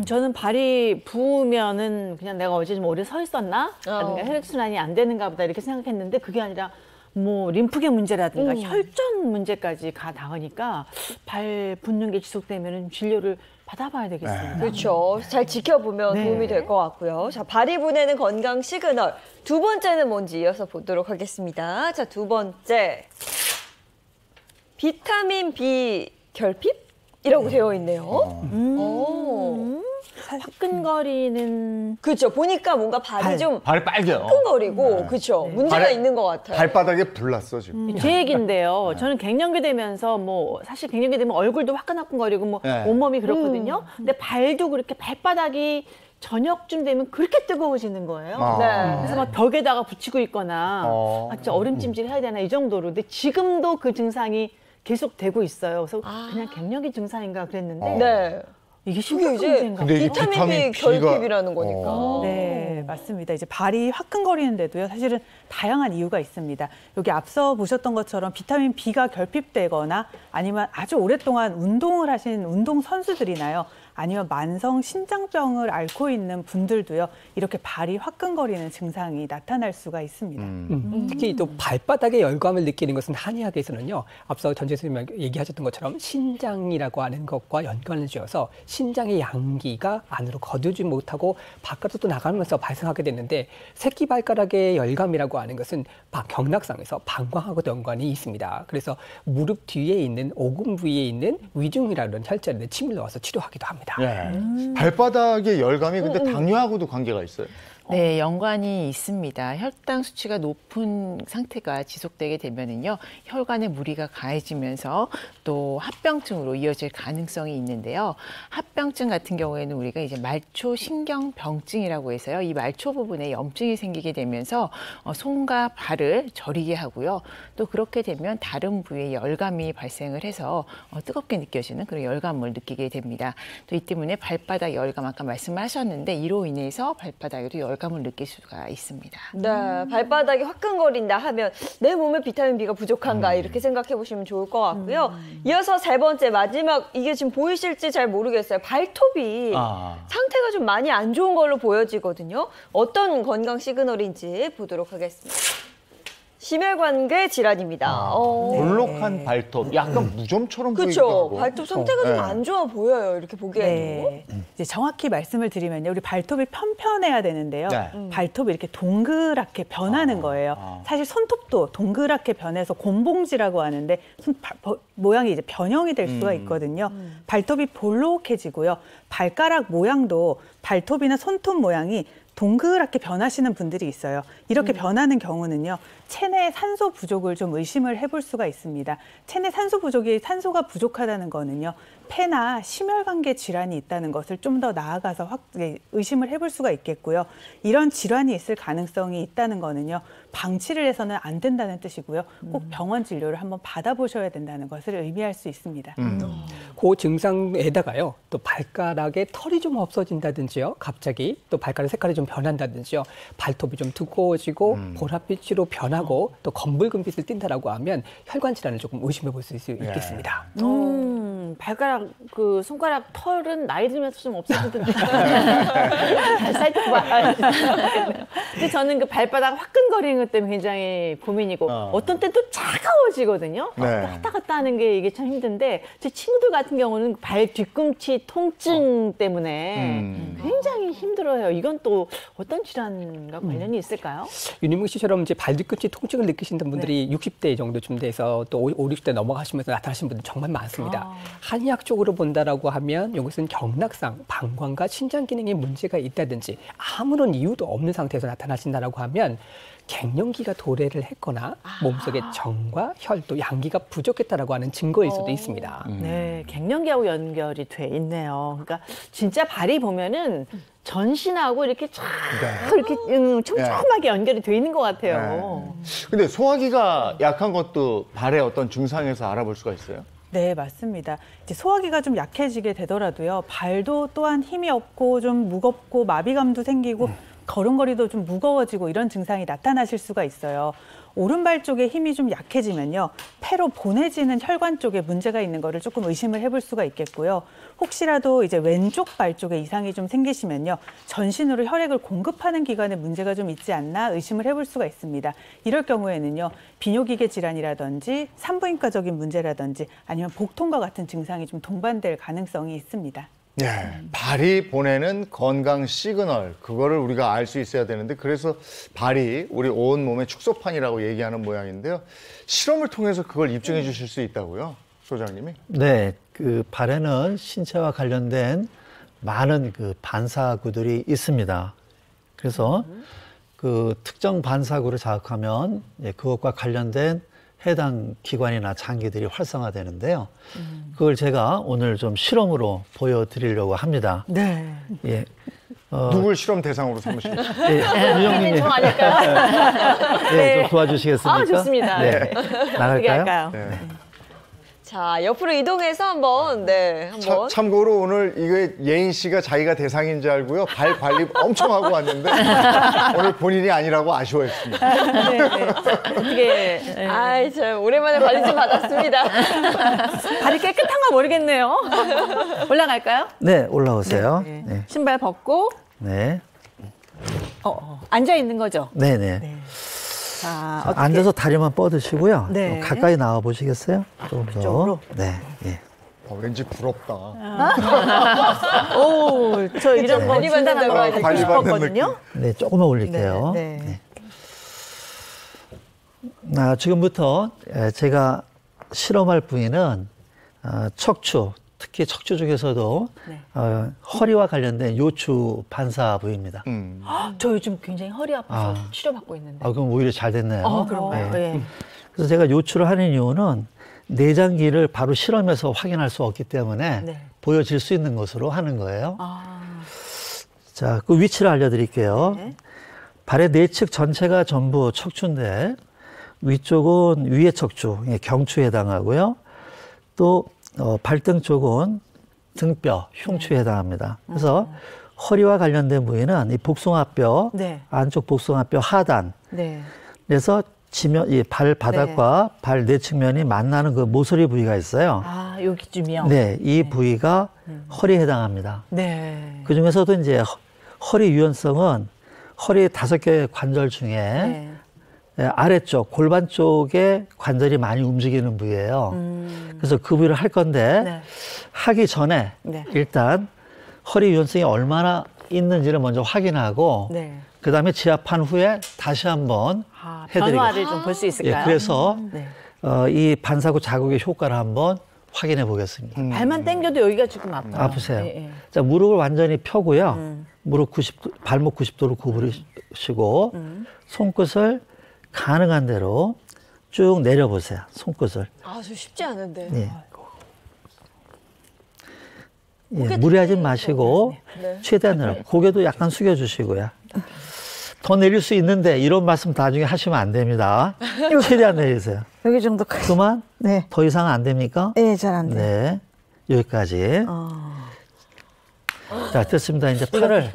[SPEAKER 5] 저는 발이 부으면은 그냥 내가 어제 좀 오래 서 있었나? 그러니까 혈액순환이 안 되는가 보다 이렇게 생각했는데 그게 아니라 뭐 림프계 문제라든가 혈전 문제까지 가 닿으니까 발 붓는 게 지속되면 진료를 받아봐야 되겠습니다.
[SPEAKER 2] 그렇죠. 잘 지켜보면
[SPEAKER 5] 네.
[SPEAKER 2] 도움이 될 것 같고요. 자, 발이 보내는 건강 시그널. 두 번째는 뭔지 이어서 보도록 하겠습니다. 자, 두 번째. 비타민 B 결핍이라고 되어 있네요.
[SPEAKER 5] 화끈거리는
[SPEAKER 2] 그렇죠. 보니까 뭔가 발이 좀
[SPEAKER 1] 발 빨개요.
[SPEAKER 2] 화끈거리고 그렇죠. 문제가 있는 것 같아요.
[SPEAKER 1] 발바닥에 불났어 지금.
[SPEAKER 5] 제 얘기인데요. 저는 갱년기 되면서 뭐 사실 갱년기 되면 얼굴도 화끈화끈거리고 뭐
[SPEAKER 1] 네.
[SPEAKER 5] 온몸이 그렇거든요. 근데 발도 그렇게 발바닥이 저녁쯤 되면 그렇게 뜨거워지는 거예요.
[SPEAKER 2] 네.
[SPEAKER 5] 그래서 막 벽에다가 붙이고 있거나 진짜 얼음찜질 해야 되나 이 정도로. 근데 지금도 그 증상이 계속 되고 있어요. 그래서 그냥 갱년기 증상인가 그랬는데
[SPEAKER 2] 네.
[SPEAKER 5] 이게
[SPEAKER 2] 그게
[SPEAKER 5] 심각한
[SPEAKER 2] 이제
[SPEAKER 5] 문제인가
[SPEAKER 1] 근데 이게
[SPEAKER 2] 비타민
[SPEAKER 1] 비타민
[SPEAKER 2] B
[SPEAKER 1] B가
[SPEAKER 2] 결핍이라는 거니까.
[SPEAKER 7] 네, 맞습니다. 이제 발이 화끈거리는데도요, 사실은 다양한 이유가 있습니다. 여기 앞서 보셨던 것처럼 비타민 B가 결핍되거나 아니면 아주 오랫동안 운동을 하신 운동 선수들이나요, 아니면 만성 신장병을 앓고 있는 분들도요, 이렇게 발이 화끈거리는 증상이 나타날 수가 있습니다.
[SPEAKER 8] 특히 또 발바닥에 열감을 느끼는 것은 한의학에서는요, 앞서 전 교수님 얘기하셨던 것처럼 신장이라고 하는 것과 연관을 지어서 신장의 양기가 안으로 거두지 못하고 바깥으로 나가면서 발생하게 되는데, 새끼 발가락의 열감이라고 하는 것은 경락상에서 방광하고도 연관이 있습니다. 그래서 무릎 뒤에 있는 오금 부위에 있는 위중이라는 혈자리에 침을 넣어서 치료하기도 합니다.
[SPEAKER 1] 네. 발바닥의 열감이 근데 당뇨하고도 관계가 있어요?
[SPEAKER 9] 네, 연관이 있습니다. 혈당 수치가 높은 상태가 지속되게 되면은요, 혈관에 무리가 가해지면서 또 합병증으로 이어질 가능성이 있는데요. 합병증 같은 경우에는 우리가 이제 말초 신경병증이라고 해서요, 이 말초 부분에 염증이 생기게 되면서 손과 발을 저리게 하고요. 또 그렇게 되면 다른 부위에 열감이 발생을 해서 뜨겁게 느껴지는 그런 열감을 느끼게 됩니다. 또 이 때문에 발바닥 열감 아까 말씀하셨는데 이로 인해서 발바닥에도 열감을 느낄 수가 있습니다.
[SPEAKER 2] 네, 발바닥이 화끈거린다 하면 내 몸에 비타민 B가 부족한가 이렇게 생각해 보시면 좋을 것 같고요. 이어서 세 번째 마지막, 이게 지금 보이실지 잘 모르겠어요. 발톱이 상태가 좀 많이 안 좋은 걸로 보여지거든요. 어떤 건강 시그널인지 보도록 하겠습니다. 심혈관계 질환입니다.
[SPEAKER 1] 볼록한 발톱, 약간 무좀처럼 보이기도
[SPEAKER 2] 그렇죠.
[SPEAKER 1] 하고.
[SPEAKER 2] 발톱 상태가 좀 안 좋아 보여요. 이렇게 보기에도.
[SPEAKER 7] 네. 이제 정확히 말씀을 드리면요, 우리 발톱이 편편해야 되는데요.
[SPEAKER 1] 네.
[SPEAKER 7] 발톱이 이렇게 동그랗게 변하는 거예요. 사실 손톱도 동그랗게 변해서 곤봉지라고 하는데 모양이 이제 변형이 될 수가 있거든요. 발톱이 볼록해지고요. 발가락 모양도 발톱이나 손톱 모양이 동그랗게 변하시는 분들이 있어요. 이렇게 변하는 경우는요, 체내 산소 부족을 좀 의심을 해볼 수가 있습니다. 체내 산소 부족이 산소가 부족하다는 거는요, 폐나 심혈관계 질환이 있다는 것을 좀 더 나아가서 의심을 해볼 수가 있겠고요. 이런 질환이 있을 가능성이 있다는 거는요, 방치를 해서는 안 된다는 뜻이고요. 꼭 병원 진료를 한번 받아보셔야 된다는 것을 의미할 수 있습니다.
[SPEAKER 8] 그 증상에다가요, 또 발가락에 털이 좀 없어진다든지요, 갑자기 또 발가락 색깔이 좀 변한다든지요, 발톱이 좀 두꺼워지고 보랏빛으로 변하고 또 검붉은빛을 띈다라고 하면 혈관 질환을 조금 의심해 볼 수 있겠습니다.
[SPEAKER 5] 발가락 그 손가락 털은 나이 들면서 좀 없어지던데. 잘 살펴봐. 근데 저는 그 발바닥 화끈거리는 것 때문에 굉장히 고민이고 어떤 땐 또 차가워지거든요.
[SPEAKER 1] 네.
[SPEAKER 5] 왔다 갔다 하는 게 이게 참 힘든데 제 친구들 같은 경우는 발 뒤꿈치 통증 때문에 굉장히 힘들어요. 이건 또 어떤 질환과 관련이 있을까요?
[SPEAKER 8] 윤희묵 씨처럼 이제 발 뒤꿈치 통증을 느끼시는 분들이 60대 정도쯤 돼서 또 50, 60대 넘어가시면서 나타나시는 분들 정말 많습니다. 한의학적으로 본다라고 하면 이것은 경락상, 방광과 신장 기능에 문제가 있다든지 아무런 이유도 없는 상태에서 나타나신다라고 하면 갱년기가 도래를 했거나 몸속에 정과 혈 또 양기가 부족했다라고 하는 증거일 수도 있습니다.
[SPEAKER 5] 네, 갱년기하고 연결이 돼 있네요. 그러니까 진짜 발이 보면은 전신하고 이렇게 쫙 이렇게 촘촘하게 연결이 돼 있는 것 같아요.
[SPEAKER 1] 근데 소화기가 약한 것도 발의 어떤 증상에서 알아볼 수가 있어요?
[SPEAKER 7] 네, 맞습니다. 이제 소화기가 좀 약해지게 되더라도요. 발도 또한 힘이 없고 좀 무겁고 마비감도 생기고 걸음걸이도 좀 무거워지고 이런 증상이 나타나실 수가 있어요. 오른발 쪽에 힘이 좀 약해지면요. 폐로 보내지는 혈관 쪽에 문제가 있는 거를 조금 의심을 해볼 수가 있겠고요. 혹시라도 이제 왼쪽 발 쪽에 이상이 좀 생기시면요. 전신으로 혈액을 공급하는 기관에 문제가 좀 있지 않나 의심을 해볼 수가 있습니다. 이럴 경우에는요. 비뇨기계 질환이라든지 산부인과적인 문제라든지 아니면 복통과 같은 증상이 좀 동반될 가능성이 있습니다.
[SPEAKER 1] 네, 발이 보내는 건강 시그널, 그거를 우리가 알 수 있어야 되는데, 그래서 발이 우리 온 몸의 축소판이라고 얘기하는 모양인데요. 실험을 통해서 그걸 입증해 주실 수 있다고요, 소장님이?
[SPEAKER 6] 네, 그 발에는 신체와 관련된 많은 그 반사구들이 있습니다. 그래서 그 특정 반사구를 자극하면 그것과 관련된 해당 기관이나 장기들이 활성화되는데요. 그걸 제가 오늘 좀 실험으로 보여드리려고 합니다.
[SPEAKER 5] 네.
[SPEAKER 6] 예.
[SPEAKER 1] 누굴 실험 대상으로 삼으시겠어요?
[SPEAKER 6] 예, 유영민님.
[SPEAKER 5] 좀 아닐까요?
[SPEAKER 6] 네, 좀 도와주시겠습니까?
[SPEAKER 5] 아, 좋습니다.
[SPEAKER 6] 네.
[SPEAKER 5] 어떻게
[SPEAKER 6] 나갈까요?
[SPEAKER 5] 할까요?
[SPEAKER 1] 네.
[SPEAKER 2] 자, 옆으로 이동해서 한번 한번.
[SPEAKER 1] 참고로 오늘 이게 예인 씨가 자기가 대상인 줄 알고요. 발 관리 엄청 하고 왔는데 오늘 본인이 아니라고 아쉬워했습니다.
[SPEAKER 5] 네, 네. 어떻게
[SPEAKER 2] 아이, 참 오랜만에 관리 좀 받았습니다.
[SPEAKER 5] 발이 깨끗한 거 모르겠네요. 올라갈까요?
[SPEAKER 6] 네, 올라오세요.
[SPEAKER 5] 네.
[SPEAKER 6] 네.
[SPEAKER 5] 신발 벗고
[SPEAKER 6] 네.
[SPEAKER 5] 앉아 있는 거죠.
[SPEAKER 6] 네, 네.
[SPEAKER 5] 자,
[SPEAKER 6] 자,
[SPEAKER 5] 어떻게
[SPEAKER 6] 앉아서 다리만 뻗으시고요.
[SPEAKER 5] 네.
[SPEAKER 6] 좀 가까이 나와 보시겠어요? 조금 더.
[SPEAKER 5] 이쪽으로?
[SPEAKER 6] 네. 예.
[SPEAKER 1] 왠지 부럽다.
[SPEAKER 5] 오, 저 이런 거
[SPEAKER 2] 관리 받는다고
[SPEAKER 5] 진단하고
[SPEAKER 2] 하니까.
[SPEAKER 1] 관리 받는
[SPEAKER 5] 싶었거든요.
[SPEAKER 6] 네, 조금만 올릴게요.
[SPEAKER 5] 네, 네.
[SPEAKER 6] 지금부터 제가 실험할 부위는 척추, 특히 척추 중에서도
[SPEAKER 5] 네.
[SPEAKER 6] 허리와 관련된 요추 반사 부위입니다.
[SPEAKER 5] 저 요즘 굉장히 허리 아파서
[SPEAKER 6] 아.
[SPEAKER 5] 치료받고 있는데.
[SPEAKER 6] 그럼 오히려 잘 됐네요.
[SPEAKER 5] 그런가요?
[SPEAKER 6] 네.
[SPEAKER 5] 네.
[SPEAKER 6] 그래서 제가 요추를 하는 이유는 내장기를 바로 실험해서 확인할 수 없기 때문에
[SPEAKER 5] 네.
[SPEAKER 6] 보여질 수 있는 것으로 하는 거예요.
[SPEAKER 5] 아,
[SPEAKER 6] 자, 그 위치를 알려드릴게요.
[SPEAKER 5] 네.
[SPEAKER 6] 발의 내측 전체가 전부 척추인데 위쪽은 위의 척추, 경추에 해당하고요. 또 발등 쪽은 등뼈, 흉추에 해당합니다. 그래서 허리와 관련된 부위는 이 복숭아뼈,
[SPEAKER 5] 네.
[SPEAKER 6] 안쪽 복숭아뼈 하단,
[SPEAKER 5] 네.
[SPEAKER 6] 그래서 지면, 이 발바닥과 발 내측면이 만나는 그 모서리 부위가 있어요.
[SPEAKER 5] 아, 여기쯤이요?
[SPEAKER 6] 네, 이 부위가 허리에 해당합니다.
[SPEAKER 5] 네.
[SPEAKER 6] 그 중에서도 이제 허리 유연성은 허리 5개의 관절 중에 아래쪽, 골반 쪽에 관절이 많이 움직이는 부위예요. 그래서 그 부위를 할 건데
[SPEAKER 5] 네.
[SPEAKER 6] 하기 전에
[SPEAKER 5] 네.
[SPEAKER 6] 일단 허리 유연성이 얼마나 있는지를 먼저 확인하고
[SPEAKER 5] 네.
[SPEAKER 6] 그 다음에 지압한 후에 다시 한번 해드리겠습니다.
[SPEAKER 5] 변화를 좀 볼 수 있을까요?
[SPEAKER 6] 예, 그래서
[SPEAKER 5] 네.
[SPEAKER 6] 이 반사구 자극의 효과를 한번 확인해 보겠습니다.
[SPEAKER 5] 발만 당겨도 여기가 조금 아파요.
[SPEAKER 6] 아프세요.
[SPEAKER 5] 예, 예.
[SPEAKER 6] 자, 무릎을 완전히 펴고요. 무릎 90도, 발목 90도로 구부리시고 손끝을 가능한 대로 쭉 내려보세요. 손끝을.
[SPEAKER 2] 아, 저 쉽지 않은데.
[SPEAKER 6] 예. 예, 무리하지 마시고
[SPEAKER 2] 네.
[SPEAKER 6] 최대한 내려. 고개도 약간 숙여주시고요. 더 내릴 수 있는데 이런 말씀 나중에 하시면 안 됩니다. 최대한 내리세요.
[SPEAKER 5] 여기 정도까지.
[SPEAKER 6] 그만?
[SPEAKER 5] 네.
[SPEAKER 6] 더 이상 안 됩니까?
[SPEAKER 5] 네, 잘 안 돼요.
[SPEAKER 6] 네. 여기까지. 자, 됐습니다. 이제 팔을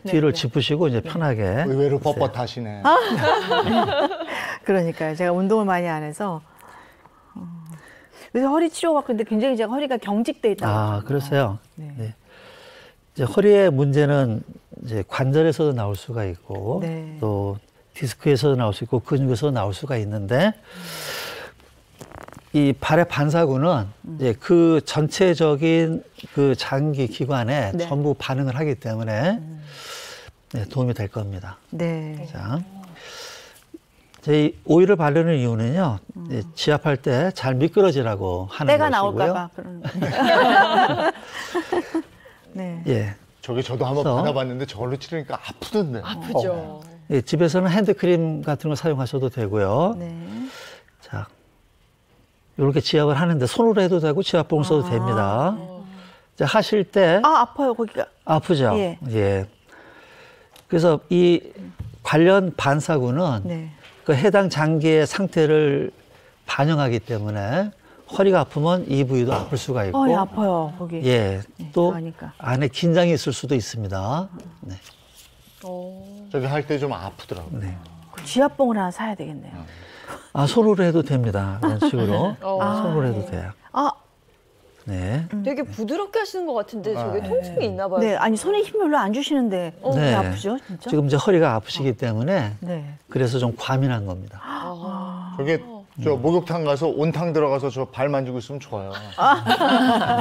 [SPEAKER 6] 뒤를 짚으시고 이제 편하게.
[SPEAKER 1] 의외로 뻣뻣하시네.
[SPEAKER 5] 그러니까요. 제가 운동을 많이 안 해서. 요새 허리 치료가 근데 굉장히 제가 허리가 경직돼 있다고.
[SPEAKER 6] 아, 그러세요?
[SPEAKER 5] 네.
[SPEAKER 6] 네. 이제 허리의 문제는 이제 관절에서도 나올 수가 있고
[SPEAKER 5] 네.
[SPEAKER 6] 또 디스크에서도 나올 수 있고 근육에서도 나올 수가 있는데 이 발의 반사구는 이제 그 전체적인 그 장기 기관에
[SPEAKER 5] 네.
[SPEAKER 6] 전부 반응을 하기 때문에 네, 도움이 될 겁니다.
[SPEAKER 5] 네.
[SPEAKER 6] 자, 저희 오일을 바르는 이유는요. 지압할 때 잘 미끄러지라고 하는
[SPEAKER 5] 때가
[SPEAKER 6] 것이고요.
[SPEAKER 5] 나올까 봐. 그런. 네.
[SPEAKER 6] 예.
[SPEAKER 1] 저게 저도 한번
[SPEAKER 6] 그래서-
[SPEAKER 1] 받아봤는데 저걸로 치르니까 아프던데.
[SPEAKER 2] 아프죠.
[SPEAKER 6] 예, 집에서는 핸드크림 같은 걸 사용하셔도 되고요.
[SPEAKER 5] 네.
[SPEAKER 6] 자, 이렇게 지압을 하는데 손으로 해도 되고 지압봉을 써도 됩니다. 자, 하실 때
[SPEAKER 5] 아파요, 거기가.
[SPEAKER 6] 아프죠?
[SPEAKER 5] 예.
[SPEAKER 6] 예. 그래서 이 관련 반사구는
[SPEAKER 5] 네.
[SPEAKER 6] 그 해당 장기의 상태를 반영하기 때문에 허리가 아프면 이 부위도 아플 수가 있고
[SPEAKER 5] 예, 아파요, 거기.
[SPEAKER 6] 예, 또
[SPEAKER 5] 강하니까.
[SPEAKER 6] 안에 긴장이 있을 수도 있습니다. 네.
[SPEAKER 1] 저기 할 때 좀 아프더라고요.
[SPEAKER 6] 네.
[SPEAKER 5] 지압봉을 하나 사야 되겠네요.
[SPEAKER 6] 아, 손으로 해도 됩니다. 이런 식으로 손으로 해도 돼요.
[SPEAKER 5] 아,
[SPEAKER 6] 네.
[SPEAKER 2] 되게 부드럽게 하시는 것 같은데 저게 통증이 있나 봐요.
[SPEAKER 5] 네. 아니, 손에 힘 별로 안 주시는데 왜
[SPEAKER 6] 네.
[SPEAKER 5] 아프죠, 진짜?
[SPEAKER 6] 지금 이제 허리가 아프시기 때문에
[SPEAKER 5] 네.
[SPEAKER 6] 그래서 좀 과민한 겁니다.
[SPEAKER 1] 저게 저 목욕탕 가서 온탕 들어가서 저 발 만지고 있으면 좋아요.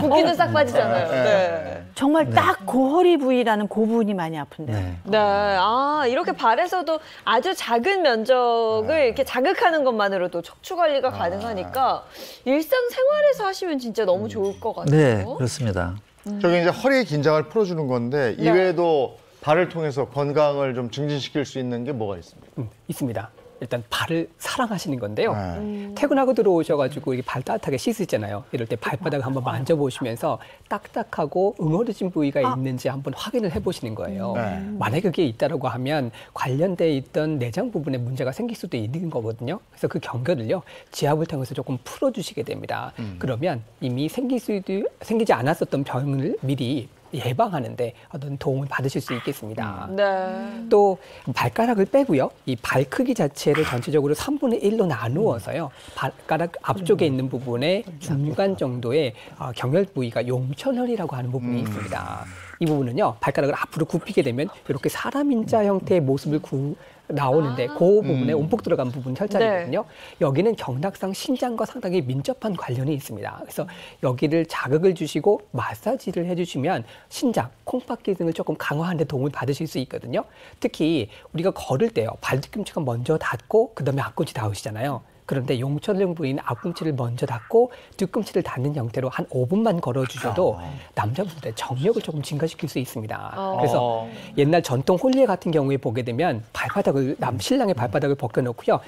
[SPEAKER 2] 붓기는 싹 빠지잖아요. 네.
[SPEAKER 5] 정말 딱 그 허리 부위라는 그 부분이 많이 아픈데요.
[SPEAKER 6] 네.
[SPEAKER 2] 네. 아, 이렇게 발에서도 아주 작은 면적을 이렇게 자극하는 것만으로도 척추 관리가 가능하니까 일상생활에서 하시면 진짜 너무 좋을 것 같아요.
[SPEAKER 6] 네, 그렇습니다.
[SPEAKER 1] 저게 이제 허리 긴장을 풀어주는 건데
[SPEAKER 2] 네.
[SPEAKER 1] 이외에도 발을 통해서 건강을 좀 증진시킬 수 있는 게 뭐가 있습니까?
[SPEAKER 8] 있습니다. 일단 발을 사랑하시는 건데요.
[SPEAKER 1] 네.
[SPEAKER 8] 퇴근하고 들어오셔가지고 이렇게 발 따뜻하게 씻으잖아요. 이럴 때 발바닥 한번 만져보시면서 딱딱하고 응어리진 부위가 있는지 한번 확인을 해보시는 거예요.
[SPEAKER 1] 네.
[SPEAKER 8] 만약에 그게 있다라고 하면 관련돼 있던 내장 부분에 문제가 생길 수도 있는 거거든요. 그래서 그 경계를요 지압을 통해서 조금 풀어주시게 됩니다. 그러면 이미 생기지 않았었던 병을 미리 예방하는데 어떤 도움을 받으실 수 있겠습니다.
[SPEAKER 2] 네.
[SPEAKER 8] 또 발가락을 빼고요. 이 발 크기 자체를 전체적으로 3분의 1로 나누어서요. 발가락 앞쪽에 있는 부분에 중간 정도의 경혈 부위가 용천혈이라고 하는 부분이 있습니다. 이 부분은요. 발가락을 앞으로 굽히게 되면 이렇게 사람 인자 형태의 모습을 나오는데 그 부분에 움푹 들어간 부분 혈자리거든요. 여기는 경락상 신장과 상당히 민첩한 관련이 있습니다. 그래서 여기를 자극을 주시고 마사지를 해주시면 신장, 콩팥 기능을 조금 강화하는 데 도움을 받으실 수 있거든요. 특히 우리가 걸을 때요. 발 뒤꿈치가 먼저 닿고 그다음에 앞꿈치 닿으시잖아요. 그런데 용천령 부위는 앞꿈치를 먼저 닿고 뒤꿈치를 닿는 형태로 한 5분만 걸어주셔도 남자분들의 정력을 조금 증가시킬 수 있습니다. 그래서 옛날 전통 홀리에 같은 경우에 보게 되면 발바닥을 신랑의 발바닥을 벗겨놓고요.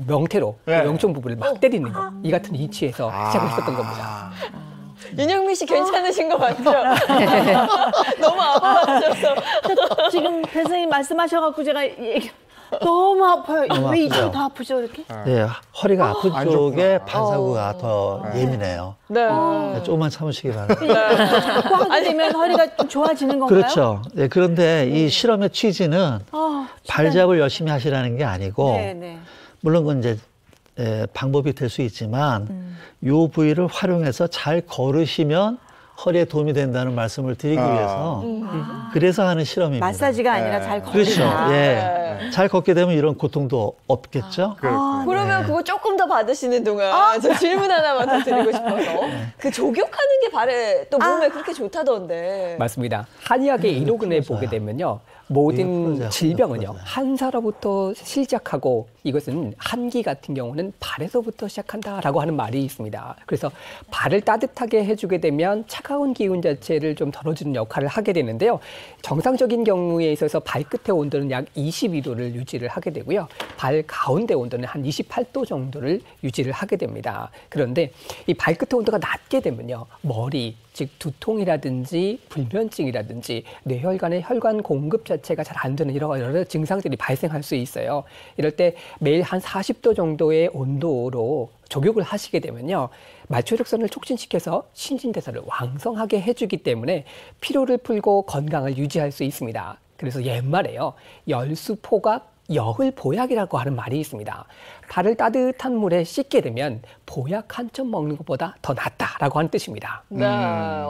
[SPEAKER 8] 명태로 그
[SPEAKER 1] 네.
[SPEAKER 8] 용천 부분을 막 때리는 거. 이 같은 위치에서 시작을 했었던 겁니다.
[SPEAKER 2] 윤영민 씨 괜찮으신 것 같죠? 너무 아파하셔서.
[SPEAKER 5] 지금 선생님 말씀하셔갖고 제가 너무 아파요.
[SPEAKER 6] 너무
[SPEAKER 5] 왜 이쪽이
[SPEAKER 6] 아프죠?
[SPEAKER 5] 더 아프죠, 이렇게?
[SPEAKER 6] 네, 허리가 아픈
[SPEAKER 1] 안
[SPEAKER 6] 쪽에
[SPEAKER 1] 좋구나.
[SPEAKER 6] 반사구가 더 예민해요.
[SPEAKER 2] 네.
[SPEAKER 6] 조금만 참으시기 바랍니다.
[SPEAKER 5] 자꾸 하게 되면 허리가 좀 좋아지는 건가요?
[SPEAKER 6] 그렇죠. 네, 그런데 이 실험의 취지는 발잡을 열심히 하시라는 게 아니고
[SPEAKER 5] 네, 네.
[SPEAKER 6] 물론 그건 이제 방법이 될 수 있지만 이 부위를 활용해서 잘 걸으시면 허리에 도움이 된다는 말씀을 드리기 위해서 그래서 하는 실험입니다.
[SPEAKER 5] 마사지가 아니라 잘
[SPEAKER 6] 그렇죠.
[SPEAKER 5] 걸으시라.
[SPEAKER 6] 예. 잘 걷게 되면 이런 고통도 없겠죠.
[SPEAKER 2] 그러면 그거 조금 더 받으시는 동안 저 질문 하나만 더 드리고 싶어서 그 족욕하는 게 발에 또 몸에 그렇게 좋다던데.
[SPEAKER 8] 맞습니다. 한의학의 이론을 보게 되면요. 모든 질병은요. 한사로부터 시작하고 이것은 한기 같은 경우는 발에서부터 시작한다라고 하는 말이 있습니다. 그래서 발을 따뜻하게 해주게 되면 차가운 기운 자체를 좀 덜어주는 역할을 하게 되는데요. 정상적인 경우에 있어서 발끝의 온도는 약 22도를 유지를 하게 되고요. 발 가운데 온도는 한 28도 정도를 유지를 하게 됩니다. 그런데 이 발끝의 온도가 낮게 되면요. 머리, 즉 두통이라든지 불면증이라든지 뇌혈관의 혈관 공급 자체가 잘 안 되는 여러 증상들이 발생할 수 있어요. 이럴 때 매일 한 40도 정도의 온도로 족욕을 하시게 되면요. 말초력선을 촉진시켜서 신진대사를 왕성하게 해주기 때문에 피로를 풀고 건강을 유지할 수 있습니다. 그래서 옛말에요. 열수포각 여흘 보약이라고 하는 말이 있습니다. 발을 따뜻한 물에 씻게 되면 보약 한 점 먹는 것보다 더 낫다라고 하는 뜻입니다.
[SPEAKER 2] 네,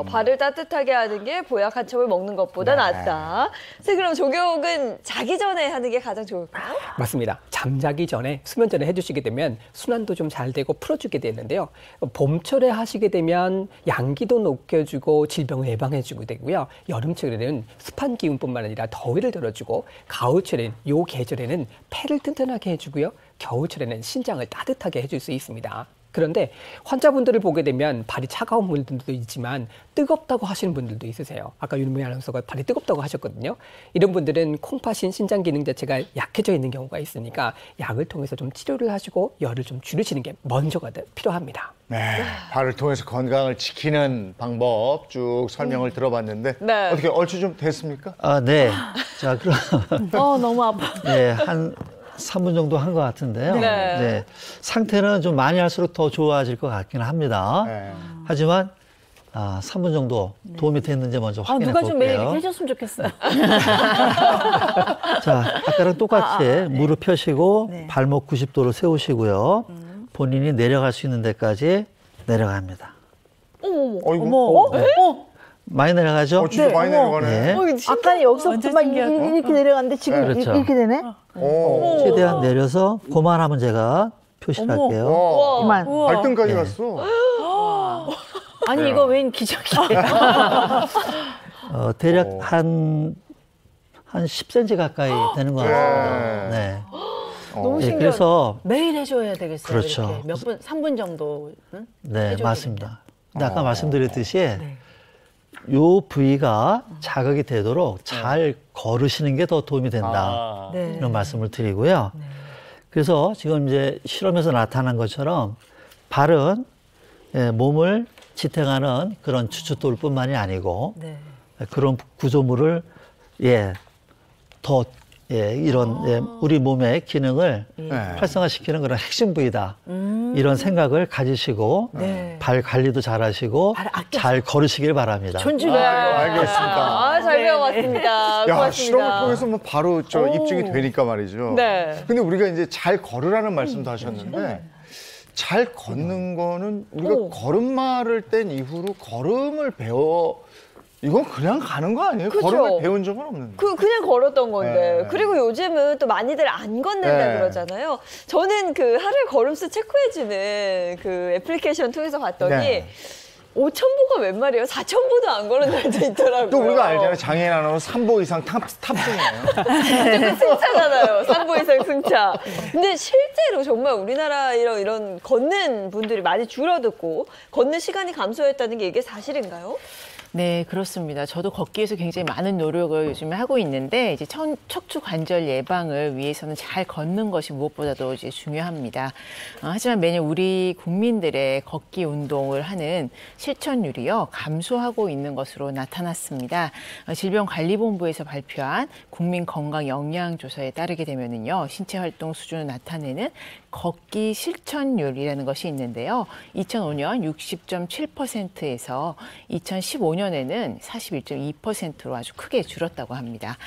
[SPEAKER 2] 발을 따뜻하게 하는 게 보약 한 첩을 먹는 것보다 낫다. 선생님, 그럼 족욕은 자기 전에 하는 게 가장 좋을까요?
[SPEAKER 8] 맞습니다. 잠자기 전에 수면 전에 해주시게 되면 순환도 좀 잘 되고 풀어주게 되는데요. 봄철에 하시게 되면 양기도 높여주고 질병을 예방해주고 되고요. 여름철에는 습한 기운뿐만 아니라 더위를 덜어주고 가을철에는 이 계절에는 여름철에는 폐를 튼튼하게 해주고요. 겨울철에는 신장을 따뜻하게 해줄 수 있습니다. 그런데 환자분들을 보게 되면 발이 차가운 분들도 있지만 뜨겁다고 하시는 분들도 있으세요. 아까 윤은미 아나운서가 발이 뜨겁다고 하셨거든요. 이런 분들은 콩팥인 신장 기능 자체가 약해져 있는 경우가 있으니까 약을 통해서 좀 치료를 하시고 열을 좀 줄이시는 게 먼저가 필요합니다.
[SPEAKER 1] 네, 발을 통해서 건강을 지키는 방법 쭉 설명을 들어봤는데
[SPEAKER 2] 네.
[SPEAKER 1] 어떻게 얼추 좀 됐습니까?
[SPEAKER 6] 네. 자, 그럼
[SPEAKER 5] 너무 아파.
[SPEAKER 6] 네, 한 3분 정도 한 것 같은데요.
[SPEAKER 2] 네.
[SPEAKER 6] 네. 상태는 좀 많이 할수록 더 좋아질 것 같긴 합니다.
[SPEAKER 1] 네.
[SPEAKER 6] 하지만 3분 정도 도움이 됐는지 먼저 확인해
[SPEAKER 5] 누가 좀 매일
[SPEAKER 6] 볼게요.
[SPEAKER 5] 이렇게 해줬으면 좋겠어요.
[SPEAKER 6] 자, 아까랑 똑같이 무릎 펴시고
[SPEAKER 5] 네.
[SPEAKER 6] 발목 90도로 세우시고요. 본인이 내려갈 수 있는 데까지 내려갑니다.
[SPEAKER 1] 어이구.
[SPEAKER 6] 많이 내려가죠?
[SPEAKER 1] 진짜 많이 내려가네.
[SPEAKER 6] 네.
[SPEAKER 5] 아까 여기서부터 막
[SPEAKER 7] 신기하다.
[SPEAKER 5] 이렇게 내려갔는데 지금
[SPEAKER 6] 그렇죠.
[SPEAKER 5] 이렇게 되네?
[SPEAKER 6] 최대한 내려서 그만하면 제가 표시를 할게요.
[SPEAKER 1] 와,
[SPEAKER 5] 이만.
[SPEAKER 1] 발등까지
[SPEAKER 6] 네.
[SPEAKER 1] 갔어.
[SPEAKER 5] 아니 이거 웬 기적이에요?
[SPEAKER 6] 대략 한 10cm 가까이 되는 것 같습니다. 네.
[SPEAKER 5] 너무
[SPEAKER 6] 네,
[SPEAKER 5] 신기하다.
[SPEAKER 6] 그래서
[SPEAKER 5] 매일 해줘야 되겠어요.
[SPEAKER 6] 그렇죠.
[SPEAKER 5] 이렇게. 몇 분, 3분 정도. 응?
[SPEAKER 6] 네,
[SPEAKER 5] 해줘야
[SPEAKER 6] 맞습니다. 근데 아까 말씀드렸듯이
[SPEAKER 5] 네.
[SPEAKER 6] 요 부위가 자극이 되도록 잘 걸으시는 게 더 도움이 된다.
[SPEAKER 5] 네.
[SPEAKER 6] 이런 말씀을 드리고요. 그래서 지금 이제 실험에서 나타난 것처럼 발은 몸을 지탱하는 그런 추춧돌뿐만이 아니고
[SPEAKER 5] 네.
[SPEAKER 6] 그런 구조물을 더 이런 우리 몸의 기능을 활성화시키는 그런 핵심 부위다. 이런 생각을 가지시고
[SPEAKER 5] 네.
[SPEAKER 6] 발 관리도 잘 하시고
[SPEAKER 5] 발을 아껴서.
[SPEAKER 6] 잘 걸으시길 바랍니다.
[SPEAKER 5] 존중해요.
[SPEAKER 1] 알겠습니다.
[SPEAKER 2] 잘 배워봤습니다.
[SPEAKER 1] 야,
[SPEAKER 2] 고맙습니다.
[SPEAKER 1] 실험을 통해서 뭐 바로 입증이 되니까 말이죠.
[SPEAKER 2] 네.
[SPEAKER 1] 근데 우리가 이제 잘 걸으라는 말씀도 하셨는데 잘 걷는 거는 우리가 걸음마를 뗀 이후로 걸음을 이건 그냥 가는 거 아니에요?
[SPEAKER 2] 그쵸.
[SPEAKER 1] 걸음을 배운 적은 없는데.
[SPEAKER 2] 그냥 걸었던 건데.
[SPEAKER 1] 네.
[SPEAKER 2] 그리고 요즘은 또 많이들 안 걷는다
[SPEAKER 1] 네.
[SPEAKER 2] 그러잖아요. 저는 그 하루에 걸음수 체크해주는 그 애플리케이션 통해서 봤더니
[SPEAKER 1] 네.
[SPEAKER 2] 5,000보가 웬 말이에요? 4,000보도 안 걸은 날도 있더라고요.
[SPEAKER 1] 또 우리가 알잖아요. 장애인 아나운서 3보 이상 탑승이에요.
[SPEAKER 2] 승차잖아요. 3보 이상 승차. 근데 실제로 정말 우리나라 이런 걷는 분들이 많이 줄어들고 걷는 시간이 감소했다는 게 이게 사실인가요?
[SPEAKER 9] 네, 그렇습니다. 저도 걷기 위해서 굉장히 많은 노력을 요즘에 하고 있는데 이제 척추 관절 예방을 위해서는 잘 걷는 것이 무엇보다도 이제 중요합니다. 하지만 매년 우리 국민들의 걷기 운동을 하는 실천율이요 감소하고 있는 것으로 나타났습니다. 질병관리본부에서 발표한 국민건강영양조사에 따르게 되면은요 신체 활동 수준을 나타내는 걷기 실천율이라는 것이 있는데요. 2005년 60.7%에서 2015년에는 41.2%로 아주 크게 줄었다고 합니다.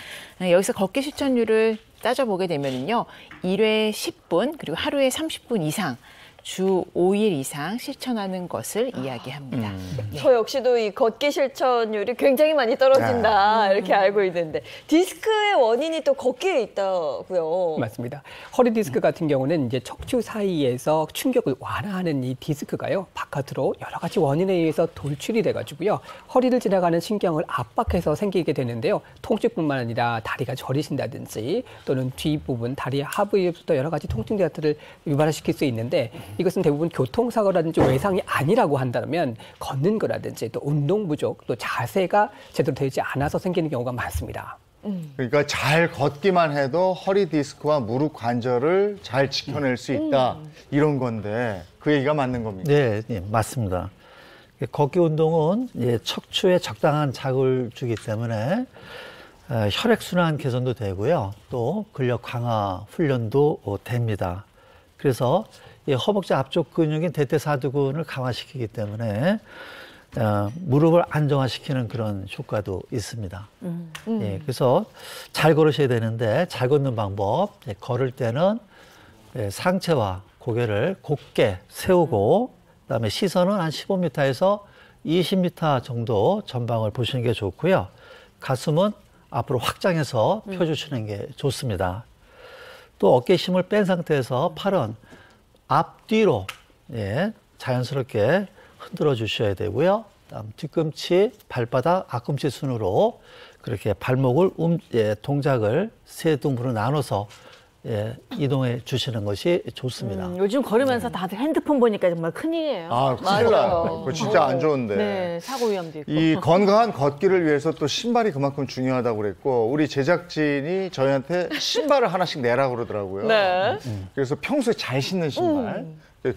[SPEAKER 9] 여기서 걷기 실천율을 따져보게 되면요. 1회 10분 그리고 하루에 30분 이상 주 5일 이상 실천하는 것을 이야기합니다. 네.
[SPEAKER 2] 저 역시도 이 걷기 실천율이 굉장히 많이 떨어진다 이렇게 알고 있는데 디스크의 원인이 또 걷기에 있다고요.
[SPEAKER 8] 맞습니다. 허리 디스크 같은 경우는 이제 척추 사이에서 충격을 완화하는 이 디스크가요 바깥으로 여러 가지 원인에 의해서 돌출이 돼가지고요 허리를 지나가는 신경을 압박해서 생기게 되는데요. 통증뿐만 아니라 다리가 저리신다든지 또는 뒷부분 다리 하부에부터 여러 가지 통증들을 유발시킬 수 있는데. 이것은 대부분 교통사고라든지 외상이 아니라고 한다면 걷는 거라든지 또 운동 부족 또 자세가 제대로 되지 않아서 생기는 경우가 많습니다.
[SPEAKER 1] 그러니까 잘 걷기만 해도 허리 디스크와 무릎 관절을 잘 지켜낼 수 있다. 이런 건데 그 얘기가 맞는 겁니다.
[SPEAKER 6] 네, 맞습니다. 걷기 운동은 척추에 적당한 자극을 주기 때문에 혈액순환 개선도 되고요. 또 근력 강화 훈련도 됩니다. 그래서 허벅지 앞쪽 근육인 대퇴사두근을 강화시키기 때문에 무릎을 안정화시키는 그런 효과도 있습니다. 그래서 잘 걸으셔야 되는데 잘 걷는 방법, 걸을 때는 상체와 고개를 곧게 세우고 그다음에 시선은 한 15m에서 20m 정도 전방을 보시는 게 좋고요. 가슴은 앞으로 확장해서 펴주시는 게 좋습니다. 또 어깨 힘을 뺀 상태에서 팔은 앞뒤로 자연스럽게 흔들어 주셔야 되고요. 다음 뒤꿈치, 발바닥, 앞꿈치 순으로 그렇게 발목을 동작을 세 등분으로 나눠서 예, 이동해 주시는 것이 좋습니다.
[SPEAKER 5] 요즘 걸으면서 다들 핸드폰 보니까 정말 큰일이에요.
[SPEAKER 1] 아, 큰일 나요. 그거 진짜 안 좋은데.
[SPEAKER 5] 네, 사고 위험도 있고.
[SPEAKER 1] 이 건강한 걷기를 위해서 또 신발이 그만큼 중요하다고 그랬고 우리 제작진이 저희한테 신발을 하나씩 내라고 그러더라고요.
[SPEAKER 2] 네.
[SPEAKER 1] 그래서 평소에 잘 신는 신발.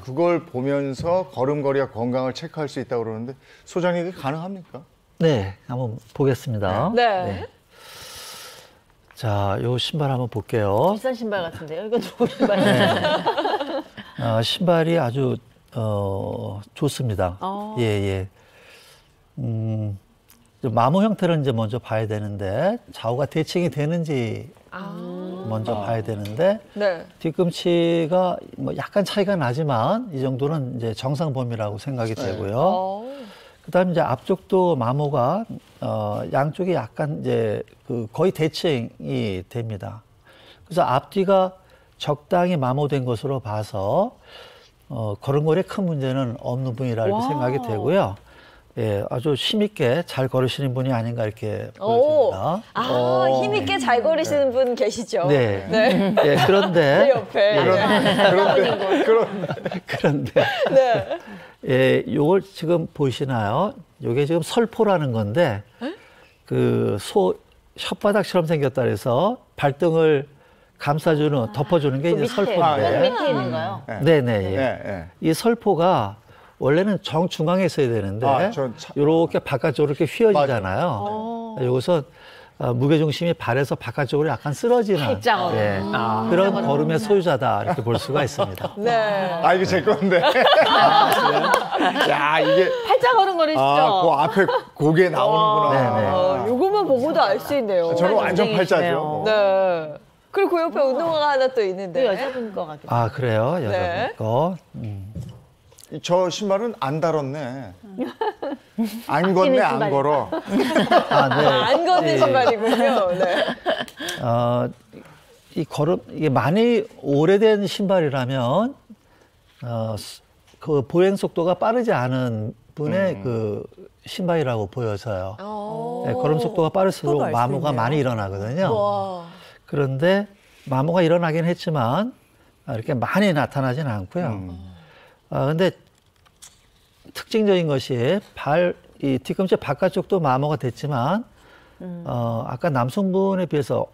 [SPEAKER 1] 그걸 보면서 걸음걸이와 건강을 체크할 수 있다고 그러는데 소장님 이게 가능합니까?
[SPEAKER 6] 네, 한번 보겠습니다.
[SPEAKER 2] 네.
[SPEAKER 6] 자, 요 신발 한번 볼게요.
[SPEAKER 5] 비싼 신발 같은데요? 이건 좋은 신발이에요.
[SPEAKER 6] 신발이 아주 좋습니다. 예, 예. 마모 형태를 이제 먼저 봐야 되는데 좌우가 대칭이 되는지 먼저 봐야 되는데
[SPEAKER 2] 네.
[SPEAKER 6] 뒤꿈치가 뭐 약간 차이가 나지만 이 정도는 이제 정상 범위라고 생각이 되고요. 그다음에 이제 앞쪽도 마모가 양쪽이 약간 이제 그 거의 대칭이 됩니다. 그래서 앞뒤가 적당히 마모된 것으로 봐서 걸음걸이에 큰 문제는 없는 분이라 이렇게 생각이 되고요. 예, 아주 힘있게 잘 걸으시는 분이 아닌가 이렇게 보여집니다.
[SPEAKER 2] 힘있게 잘 걸으시는 분 계시죠?
[SPEAKER 6] 네.
[SPEAKER 2] 네.
[SPEAKER 6] 예,
[SPEAKER 2] 제
[SPEAKER 6] 그런데
[SPEAKER 2] 옆에.
[SPEAKER 6] 그런데
[SPEAKER 2] 네.
[SPEAKER 6] 예, 요걸 지금 보시나요? 요게 지금 설포라는 건데 그 소 혓바닥처럼 생겼다 그래서 발등을 감싸주는 덮어주는 게 이제 설포인데.
[SPEAKER 5] 밑에 있는가요?
[SPEAKER 6] 네네. 예.
[SPEAKER 1] 네.
[SPEAKER 6] 이 설포가 원래는 정중앙에 있어야 되는데 이렇게 바깥쪽으로 이렇게 휘어지잖아요. 여기서 무게중심이 발에서 바깥쪽으로 약간 쓰러지는
[SPEAKER 5] 팔자걸음.
[SPEAKER 6] 그런 걸음의 소유자다 이렇게 볼 수가 있습니다.
[SPEAKER 2] 네.
[SPEAKER 1] 아, 이거 제 건데. 야, 이게.
[SPEAKER 5] 팔자 걸음걸이시죠?
[SPEAKER 1] 그 앞에 고개 나오는구나.
[SPEAKER 6] 네네.
[SPEAKER 2] 요것만 보고도 알 수 있네요.
[SPEAKER 1] 저는 완전 팔자죠. 뭐.
[SPEAKER 2] 네. 그리고 그 옆에 운동화가 하나 또 있는데.
[SPEAKER 5] 그 여자분 거 같아요.
[SPEAKER 6] 아, 그래요? 여자분
[SPEAKER 2] 네.
[SPEAKER 6] 거.
[SPEAKER 1] 저 신발은 안 달았네. 안 걷네, 안 걸어.
[SPEAKER 6] 아, 네.
[SPEAKER 2] 안 걷는 신발이군요. 네.
[SPEAKER 6] 이 걸음, 이게 많이 오래된 신발이라면, 그 보행 속도가 빠르지 않은 분의 그 신발이라고 보여서요. 네, 걸음 속도가 빠를수록 마모가 많이 일어나거든요.
[SPEAKER 2] 와.
[SPEAKER 6] 그런데 마모가 일어나긴 했지만, 이렇게 많이 나타나진 않고요. 근데 특징적인 것이 이 뒤꿈치 바깥쪽도 마모가 됐지만, 아까 남성분에 비해서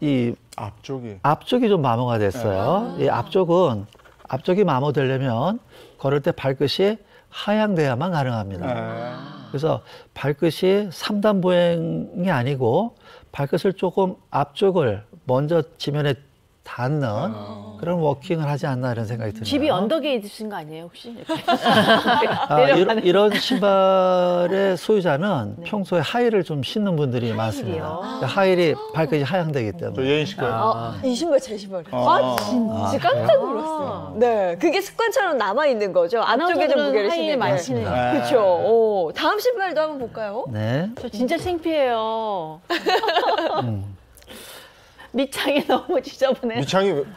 [SPEAKER 6] 이 앞쪽이 좀 마모가 됐어요. 이 앞쪽이 마모되려면 걸을 때 발끝이 하향돼야만 가능합니다. 그래서 발끝이 3단 보행이 아니고 발끝을 조금 앞쪽을 먼저 지면에 닿는 그런 워킹을 하지 않나 이런 생각이 듭니다.
[SPEAKER 5] 집이 언덕에 있으신 거 아니에요, 혹시?
[SPEAKER 6] 이런 신발의 소유자는 평소에 하이를 좀 신는 분들이 많습니다. 하이를 발끝이 하향되기 때문에.
[SPEAKER 1] 저 예인 씨 거예요.
[SPEAKER 2] 이 신발 제 신발이에요. 진짜 깜짝 놀랐어요. 네, 그게 습관처럼 남아 있는 거죠. 앞쪽에 좀 무게를
[SPEAKER 5] 하이를 많이 신는.
[SPEAKER 2] 그렇죠. 다음 신발도 한번 볼까요?
[SPEAKER 6] 네.
[SPEAKER 5] 저 진짜 창피해요. 밑창이 너무 지저분해.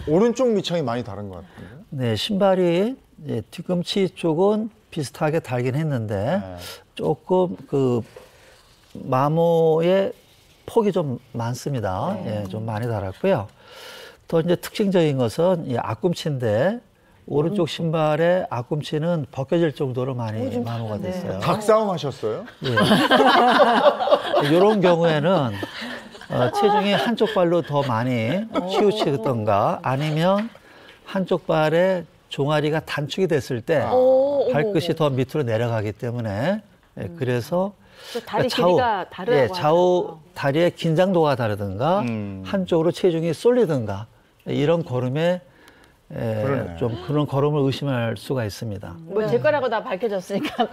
[SPEAKER 1] 오른쪽 밑창이 많이 다른 것 같은데.
[SPEAKER 6] 네, 신발이 이제 뒤꿈치 쪽은 비슷하게 달긴 했는데 조금 그 마모의 폭이 좀 많습니다. 예, 좀 많이 달았고요. 또 이제 특징적인 것은 이 앞꿈치인데 오른쪽 신발의 앞꿈치는 벗겨질 정도로 많이 마모가 됐어요.
[SPEAKER 1] 닭싸움 하셨어요?
[SPEAKER 6] 예. 이런 경우에는 체중이 한쪽 발로 더 많이 치우치던가 아니면 한쪽 발의 종아리가 단축이 됐을 때 발끝이 더 밑으로 내려가기 때문에 그래서
[SPEAKER 5] 다리 길이가 다르다고
[SPEAKER 6] 좌우 다리의 긴장도가 다르든가 한쪽으로 체중이 쏠리든가 이런 걸음에 좀 그런 걸음을 의심할 수가 있습니다.
[SPEAKER 5] 뭐 제 거라고 다 밝혀졌으니까.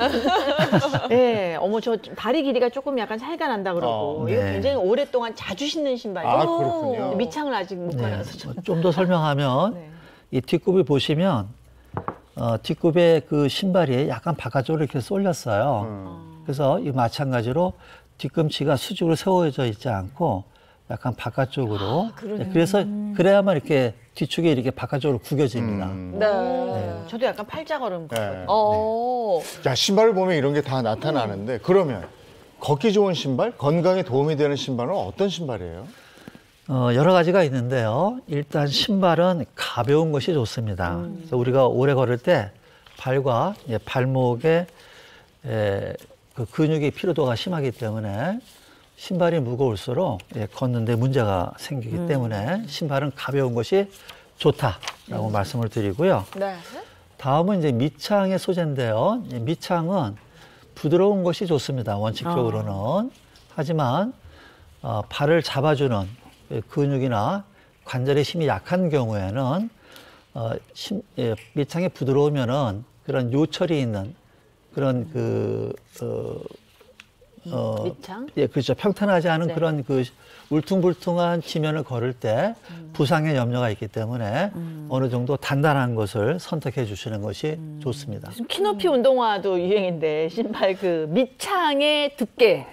[SPEAKER 5] 네, 어머 저 다리 길이가 조금 약간 차이가 난다 그러고 이거 굉장히 오랫동안 자주 신는 신발이에요.
[SPEAKER 1] 아, 그렇군요.
[SPEAKER 5] 밑창을 아직 못 걸어서
[SPEAKER 6] 좀 더 설명하면 이 뒷굽이 보시면 뒷굽의 그 신발이 약간 바깥쪽으로 이렇게 쏠렸어요. 그래서 이 마찬가지로 뒤꿈치가 수직으로 세워져 있지 않고 약간 바깥쪽으로. 그래서 그래야만 이렇게 뒤축이 이렇게 바깥쪽으로 구겨집니다.
[SPEAKER 2] 네.
[SPEAKER 5] 저도 약간 팔자걸음 걷거든요.
[SPEAKER 1] 자, 신발을 보면 이런 게 다 나타나는데 그러면 걷기 좋은 신발, 건강에 도움이 되는 신발은 어떤 신발이에요?
[SPEAKER 6] 여러 가지가 있는데요. 일단 신발은 가벼운 것이 좋습니다. 그래서 우리가 오래 걸을 때 발과 발목에 그 근육의 피로도가 심하기 때문에 신발이 무거울수록 걷는데 문제가 생기기 때문에 신발은 가벼운 것이 좋다라고 말씀을 드리고요.
[SPEAKER 2] 네.
[SPEAKER 6] 다음은 이제 밑창의 소재인데요. 밑창은 부드러운 것이 좋습니다. 원칙적으로는. 하지만 발을 잡아주는 근육이나 관절의 힘이 약한 경우에는 밑창이 부드러우면은 그런 요철이 있는 그런
[SPEAKER 5] 밑창?
[SPEAKER 6] 예, 그렇죠. 평탄하지 않은
[SPEAKER 5] 네.
[SPEAKER 6] 그런 그 울퉁불퉁한 지면을 걸을 때 부상의 염려가 있기 때문에 어느 정도 단단한 것을 선택해 주시는 것이 좋습니다.
[SPEAKER 5] 지금 키높이 운동화도 유행인데 신발 그 밑창의 두께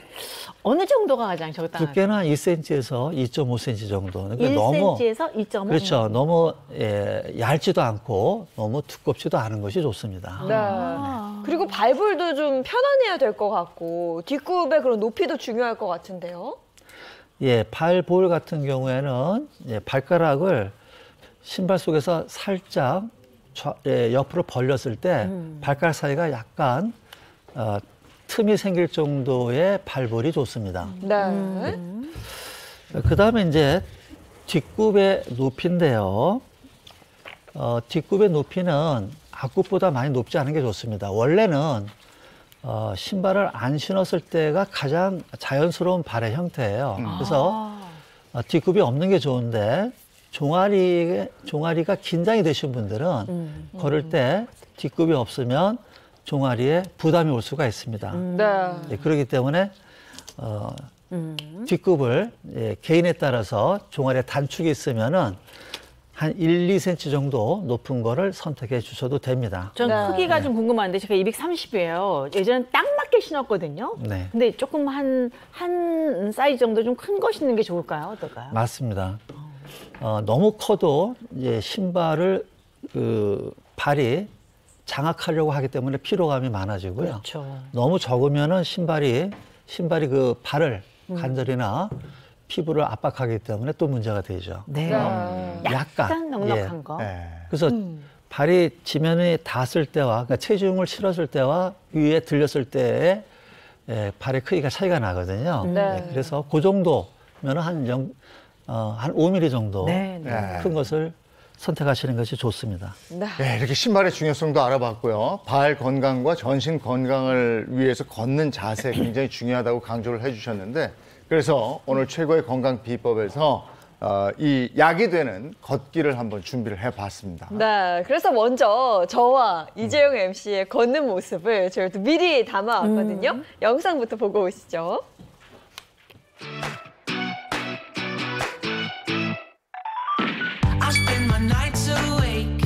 [SPEAKER 5] 어느 정도가 가장 적당할까요?
[SPEAKER 6] 두께는 한 2cm에서 2.5cm 정도. 그러니까 너무
[SPEAKER 5] 1cm에서 2.5?
[SPEAKER 6] 그렇죠. 너무 얇지도 않고 너무 두껍지도 않은 것이 좋습니다.
[SPEAKER 2] 네. 그리고 발볼도 좀 편안해야 될 것 같고 뒷굽의 그런 높이도 중요할 것 같은데요.
[SPEAKER 6] 예, 발볼 같은 경우에는 발가락을 신발 속에서 살짝 옆으로 벌렸을 때 발가락 사이가 약간 틈이 생길 정도의 발볼이 좋습니다.
[SPEAKER 2] 네.
[SPEAKER 6] 그 다음에 이제 뒷굽의 높이인데요. 뒷굽의 높이는 앞굽보다 많이 높지 않은 게 좋습니다. 원래는 신발을 안 신었을 때가 가장 자연스러운 발의 형태예요. 그래서 뒷굽이 없는 게 좋은데 종아리가 긴장이 되신 분들은 걸을 때 뒷굽이 없으면 종아리에 부담이 올 수가 있습니다.
[SPEAKER 2] 네.
[SPEAKER 6] 그렇기 때문에 뒷굽을 개인에 따라서 종아리에 단축이 있으면은 한 1, 2cm 정도 높은 거를 선택해 주셔도 됩니다.
[SPEAKER 5] 전
[SPEAKER 2] 네.
[SPEAKER 5] 크기가 좀 궁금한데 제가 230이에요. 예전엔 딱 맞게 신었거든요.
[SPEAKER 6] 네.
[SPEAKER 5] 근데 조금 한 사이즈 정도 좀 큰 거 신는 게 좋을까요? 어떨까요?
[SPEAKER 6] 맞습니다. 너무 커도 이제 신발을 발이 장악하려고 하기 때문에 피로감이 많아지고요.
[SPEAKER 5] 그렇죠.
[SPEAKER 6] 너무 적으면은 신발이 그 발을 관절이나 피부를 압박하기 때문에 또 문제가 되죠.
[SPEAKER 5] 네.
[SPEAKER 6] 약간
[SPEAKER 5] 넉넉한 거.
[SPEAKER 6] 그래서 발이 지면에 닿았을 때와 그러니까 체중을 실었을 때와 위에 들렸을 때의 발의 크기가 차이가 나거든요.
[SPEAKER 2] 네.
[SPEAKER 6] 그래서 그 정도면 한 5mm 정도
[SPEAKER 5] 네,
[SPEAKER 1] 네.
[SPEAKER 6] 큰 것을 선택하시는 것이 좋습니다.
[SPEAKER 1] 네, 이렇게 신발의 중요성도 알아봤고요. 발 건강과 전신 건강을 위해서 걷는 자세 굉장히 중요하다고 강조를 해주셨는데 그래서 오늘 최고의 건강 비법에서 이 약이 되는 걷기를 한번 준비를 해봤습니다.
[SPEAKER 2] 네, 그래서 먼저 저와 이재용 MC의 걷는 모습을 저희도 미리 담아왔거든요. 영상부터 보고 오시죠.
[SPEAKER 10] I spend my nights awake,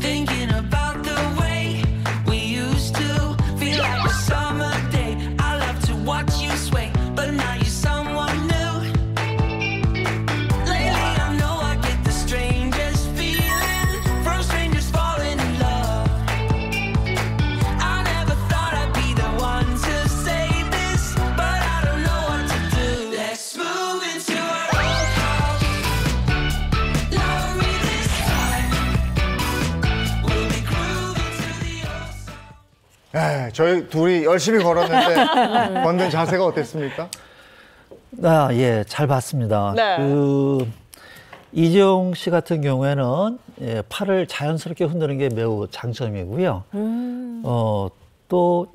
[SPEAKER 10] thinking about the way we used to feel like a summer day. I love to watch you sway, but now you're someone new. Lately I know I get the strangest feeling from strangers falling in love. I never thought I'd be the one to say this, but I don't know what to do. Let's move into our old house. Love me this time. We'll be grooving to the old song.
[SPEAKER 1] 네, 저희 둘이 열심히 걸었는데 걷는 자세가 어땠습니까?
[SPEAKER 6] 예, 잘 봤습니다.
[SPEAKER 2] 네.
[SPEAKER 6] 이재용 씨 같은 경우에는 팔을 자연스럽게 흔드는 게 매우 장점이고요. 또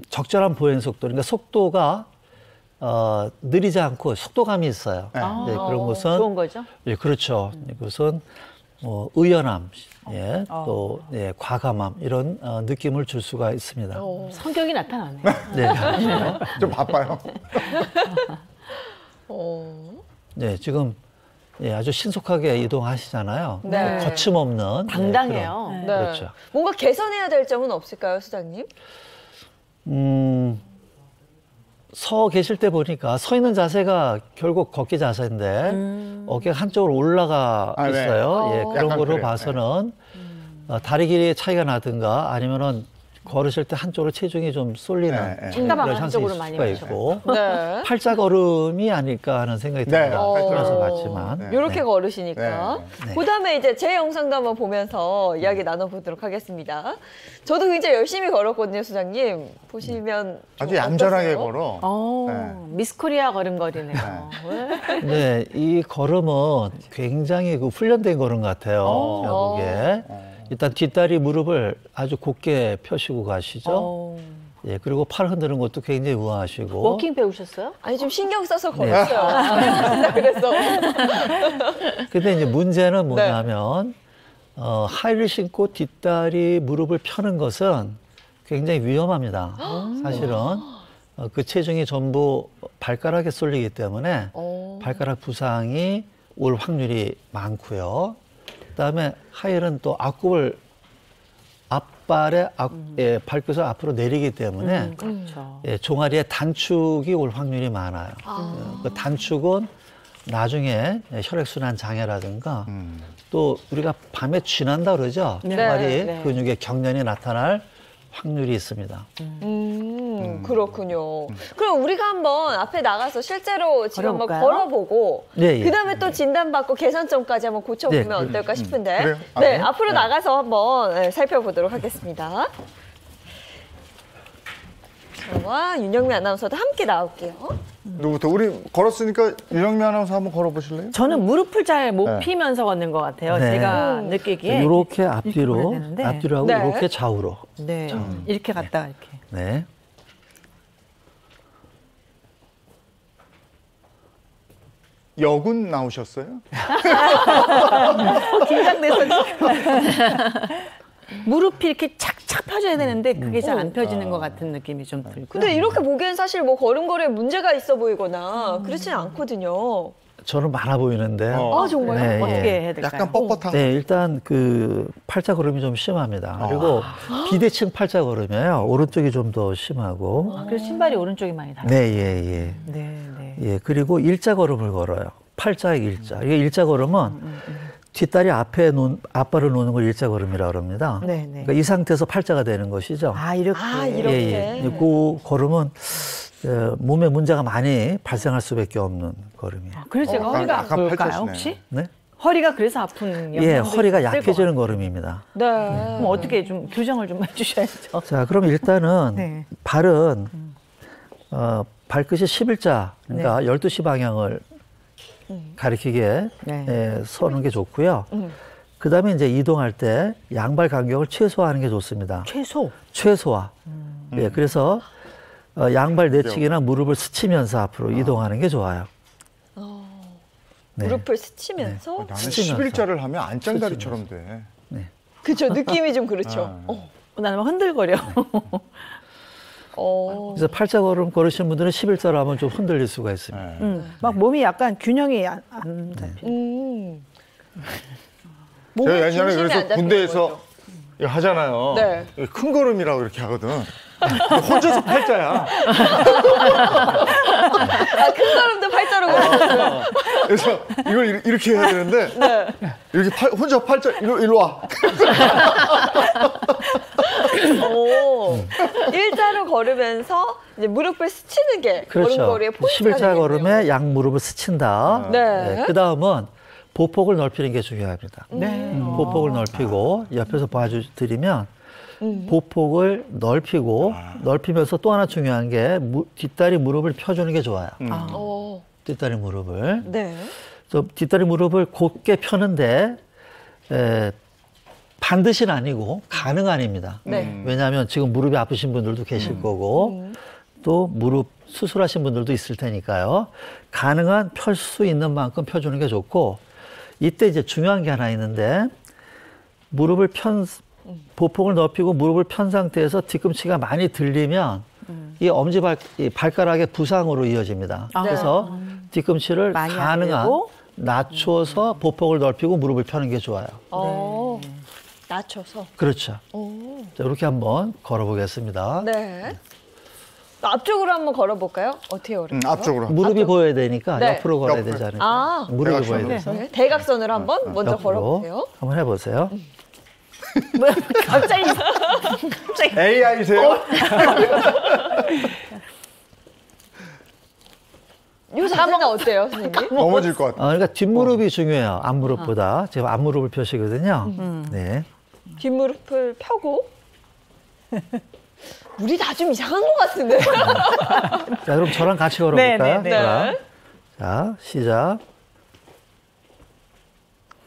[SPEAKER 6] 적절한 보행 속도, 그러니까 속도가 느리지 않고 속도감이 있어요.
[SPEAKER 1] 네.
[SPEAKER 6] 그런 것은
[SPEAKER 5] 좋은 거죠?
[SPEAKER 6] 예, 그렇죠. 그것은 의연함, 또 과감함 이런 느낌을 줄 수가 있습니다.
[SPEAKER 5] 성격이 나타나네.
[SPEAKER 6] 네.
[SPEAKER 1] 좀 바빠요.
[SPEAKER 6] 네, 지금 아주 신속하게 이동하시잖아요.
[SPEAKER 2] 네.
[SPEAKER 6] 거침없는
[SPEAKER 5] 당당해요.
[SPEAKER 6] 그런,
[SPEAKER 2] 네.
[SPEAKER 6] 그렇죠.
[SPEAKER 2] 뭔가 개선해야 될 점은 없을까요, 수장님?
[SPEAKER 6] 서 계실 때 보니까 서 있는 자세가 결국 걷기 자세인데 어깨가 한쪽으로 올라가
[SPEAKER 1] 아, 네.
[SPEAKER 6] 있어요. 그런
[SPEAKER 1] 약간
[SPEAKER 6] 거로
[SPEAKER 1] 그래요.
[SPEAKER 6] 봐서는 다리 길이의 차이가 나든가 아니면은 걸으실 때 한쪽으로 체중이 좀 쏠리는
[SPEAKER 5] 책가방
[SPEAKER 6] 그런
[SPEAKER 5] 한쪽으로
[SPEAKER 6] 현상이
[SPEAKER 5] 많이
[SPEAKER 6] 있을 수가 있고
[SPEAKER 2] 네.
[SPEAKER 6] 팔자 걸음이 아닐까 하는 생각이
[SPEAKER 1] 네.
[SPEAKER 6] 듭니다. 그래서 봤지만
[SPEAKER 2] 이렇게 걸으시니까.
[SPEAKER 6] 네.
[SPEAKER 2] 그다음에 이제 제 영상도 한번 보면서 이야기 나눠보도록 하겠습니다. 저도 굉장히 열심히 걸었거든요, 수장님. 보시면 좀
[SPEAKER 1] 아주 얌전하게
[SPEAKER 2] 어떠세요?
[SPEAKER 1] 걸어. 네.
[SPEAKER 5] 미스 코리아 걸음걸이네요.
[SPEAKER 6] 네, 이 걸음은 굉장히 그 훈련된 걸음 같아요. 제가 보기에. 일단 뒷다리 무릎을 아주 곧게 펴시고 가시죠. 예, 그리고 팔 흔드는 것도 굉장히 우아하시고.
[SPEAKER 5] 워킹 배우셨어요?
[SPEAKER 2] 아니 좀 신경 써서 걸었어요. 그래서
[SPEAKER 6] 근데 이제 문제는 뭐냐면 하이를 신고 뒷다리 무릎을 펴는 것은 굉장히 위험합니다. 사실은 그 체중이 전부 발가락에 쏠리기 때문에 발가락 부상이 올 확률이 많고요. 그다음에 하이힐은 또 앞굽을 앞발에 발끝을 앞으로 내리기 때문에
[SPEAKER 5] 그렇죠.
[SPEAKER 6] 종아리에 단축이 올 확률이 많아요. 그 단축은 나중에 혈액순환 장애라든가 또 우리가 밤에 쥐난다 그러죠. 종아리 근육에 경련이 나타날 확률이 있습니다.
[SPEAKER 2] 그렇군요. 그럼 우리가 한번 앞에 나가서 실제로 지금 한번
[SPEAKER 5] 걸어볼까요?
[SPEAKER 2] 걸어보고
[SPEAKER 6] 예.
[SPEAKER 2] 그다음에 또 진단받고 개선점까지 한번 고쳐보면
[SPEAKER 6] 네.
[SPEAKER 2] 어떨까 싶은데
[SPEAKER 1] 그래요?
[SPEAKER 2] 네,
[SPEAKER 1] 아, 네.
[SPEAKER 2] 앞으로 나가서 한번 살펴보도록 하겠습니다. 저와 윤영미 아나운서도 함께 나올게요.
[SPEAKER 1] 누구부터? 우리 걸었으니까 유영미 아나운서 한번 걸어보실래요?
[SPEAKER 5] 저는 무릎을 잘 못
[SPEAKER 1] 네.
[SPEAKER 5] 피면서 걷는 것 같아요.
[SPEAKER 6] 네.
[SPEAKER 5] 제가 느끼기에.
[SPEAKER 6] 이렇게
[SPEAKER 5] 걸어야
[SPEAKER 6] 앞뒤로,
[SPEAKER 5] 되는데.
[SPEAKER 6] 앞뒤로 하고
[SPEAKER 2] 네.
[SPEAKER 6] 이렇게 좌우로.
[SPEAKER 5] 네. 이렇게 갔다가 이렇게.
[SPEAKER 6] 네.
[SPEAKER 1] 여군 나오셨어요?
[SPEAKER 5] 긴장돼서. 무릎이 이렇게 착착 펴져야 되는데 그게 잘 안 펴지는 것 같은 느낌이 좀 들고요.
[SPEAKER 2] 근데 이렇게 보기엔 사실 뭐 걸음걸이에 문제가 있어 보이거나 그렇진 않거든요.
[SPEAKER 6] 저는 많아 보이는데.
[SPEAKER 2] 아 정말요?
[SPEAKER 6] 네,
[SPEAKER 5] 어떻게
[SPEAKER 6] 예.
[SPEAKER 5] 해야 될까요?
[SPEAKER 1] 약간 뻣뻣한.
[SPEAKER 6] 네, 일단 그 팔자 걸음이 좀 심합니다. 그리고 비대칭 팔자 걸음이에요. 오른쪽이 좀 더 심하고.
[SPEAKER 5] 그래서 신발이 오른쪽이 많이 닿아요.
[SPEAKER 6] 네, 예, 예.
[SPEAKER 5] 네, 네.
[SPEAKER 6] 예, 그리고 일자 걸음을 걸어요. 팔자의 일자. 이게 일자 걸음은 뒷다리 앞에 앞발을 놓는 걸 일자 걸음이라고 합니다.
[SPEAKER 5] 네, 네.
[SPEAKER 6] 그러니까 이 상태에서 팔자가 되는 것이죠.
[SPEAKER 5] 아, 이렇게.
[SPEAKER 2] 이렇게.
[SPEAKER 6] 예, 예. 그 걸음은 몸에 문제가 많이 발생할 수밖에 없는 걸음이에요.
[SPEAKER 5] 그래서 제가 허리가
[SPEAKER 1] 약간
[SPEAKER 5] 아플까요,
[SPEAKER 1] 펼쳐지네요.
[SPEAKER 5] 혹시?
[SPEAKER 6] 네?
[SPEAKER 5] 허리가 그래서 아픈
[SPEAKER 6] 예,
[SPEAKER 5] 영향도
[SPEAKER 6] 허리가
[SPEAKER 5] 있을 것
[SPEAKER 6] 약해지는
[SPEAKER 5] 같아요.
[SPEAKER 6] 걸음입니다.
[SPEAKER 2] 네.
[SPEAKER 5] 그럼 어떻게 좀 교정을 좀 해주셔야죠.
[SPEAKER 6] 자, 그럼 일단은
[SPEAKER 5] 네.
[SPEAKER 6] 발은 발끝이 11자, 그러니까 12시 방향을 가리키게
[SPEAKER 5] 네.
[SPEAKER 6] 서는 게 좋고요. 그다음에 이제 이동할 때 양발 간격을 최소화하는 게 좋습니다. 최소화. 예, 그래서 양발 내치기나 무릎을 스치면서 앞으로 이동하는 게 좋아요. 네.
[SPEAKER 2] 무릎을 스치면서
[SPEAKER 1] 나는
[SPEAKER 6] 스치면서.
[SPEAKER 1] 11자를 하면 안짱다리처럼 돼.
[SPEAKER 2] 그렇죠. 느낌이 좀 그렇죠.
[SPEAKER 5] 나는 막 흔들거려.
[SPEAKER 6] 그래서 팔자 걸음 걸으시는 분들은 11자로 하면 좀 흔들릴 수가 있습니다.
[SPEAKER 1] 네.
[SPEAKER 5] 막 몸이 약간 균형이 안
[SPEAKER 1] 제가 예전에
[SPEAKER 2] 중심이 안
[SPEAKER 1] 그래서
[SPEAKER 2] 잡히는
[SPEAKER 1] 군대에서 이거 하잖아요.
[SPEAKER 2] 네.
[SPEAKER 1] 큰 걸음이라고 이렇게 하거든. 혼자서 팔자야.
[SPEAKER 2] 큰 걸음도 팔자로 걸어요.
[SPEAKER 1] 그래서 이걸 이렇게 해야 되는데 이렇게 혼자 팔자 일로 와.
[SPEAKER 2] 일자로 걸으면서 이제 무릎을 스치는 게
[SPEAKER 6] 그렇죠.
[SPEAKER 2] 걸음걸이의 포인트가
[SPEAKER 6] 11자
[SPEAKER 2] 되겠네요.
[SPEAKER 6] 걸음에 양 무릎을 스친다.
[SPEAKER 2] 네.
[SPEAKER 6] 그 다음은 보폭을 넓히는 게 중요합니다.
[SPEAKER 5] 네.
[SPEAKER 6] 보폭을 넓히고 옆에서 봐주드리면 보폭을 넓히고 넓히면서 또 하나 중요한 게 뒷다리 무릎을 펴주는 게 좋아요. 뒷다리 무릎을.
[SPEAKER 2] 네.
[SPEAKER 6] 그래서 뒷다리 무릎을 곧게 펴는데 반드시는 아니고 가능한입니다.
[SPEAKER 2] 네.
[SPEAKER 6] 왜냐하면 지금 무릎이 아프신 분들도 계실 거고 또 무릎 수술하신 분들도 있을 테니까요. 가능한 펼 수 있는 만큼 펴주는 게 좋고 이때 이제 중요한 게 하나 있는데 무릎을 보폭을 넓히고 무릎을 편 상태에서 뒤꿈치가 많이 들리면 이 이 발가락의 부상으로 이어집니다. 그래서 뒤꿈치를
[SPEAKER 5] 많이 안
[SPEAKER 6] 가능한
[SPEAKER 5] 들고?
[SPEAKER 6] 낮춰서 보폭을 넓히고 무릎을 펴는 게 좋아요.
[SPEAKER 2] 낮춰서.
[SPEAKER 6] 그렇죠. 자, 이렇게 한번 걸어보겠습니다.
[SPEAKER 2] 네. 앞쪽으로 한번 걸어볼까요? 어떻게 걸어요?
[SPEAKER 1] 앞쪽으로.
[SPEAKER 6] 무릎이 보여야 되니까
[SPEAKER 2] 네.
[SPEAKER 6] 옆으로 걸어야
[SPEAKER 1] 옆으로.
[SPEAKER 6] 되지 않을까?
[SPEAKER 2] 아,
[SPEAKER 6] 무릎이
[SPEAKER 1] 대각선으로.
[SPEAKER 6] 보여야 돼서
[SPEAKER 2] 네. 대각선으로 한번 먼저
[SPEAKER 6] 옆으로
[SPEAKER 2] 걸어보세요.
[SPEAKER 6] 한번 해보세요.
[SPEAKER 5] 뭐야, 갑자기.
[SPEAKER 1] AI세요?
[SPEAKER 2] 이 자세는 어때요, 선생님?
[SPEAKER 1] 넘어질 것 같아.
[SPEAKER 6] 그러니까 뒷무릎이 중요해요. 앞무릎보다. 지금 앞무릎을 펴시거든요. 네.
[SPEAKER 2] 뒷무릎을 펴고. 우리 다 좀 이상한 것 같은데.
[SPEAKER 6] 자, 그럼 저랑 같이 걸어볼까요?
[SPEAKER 5] 네.
[SPEAKER 6] 자, 시작.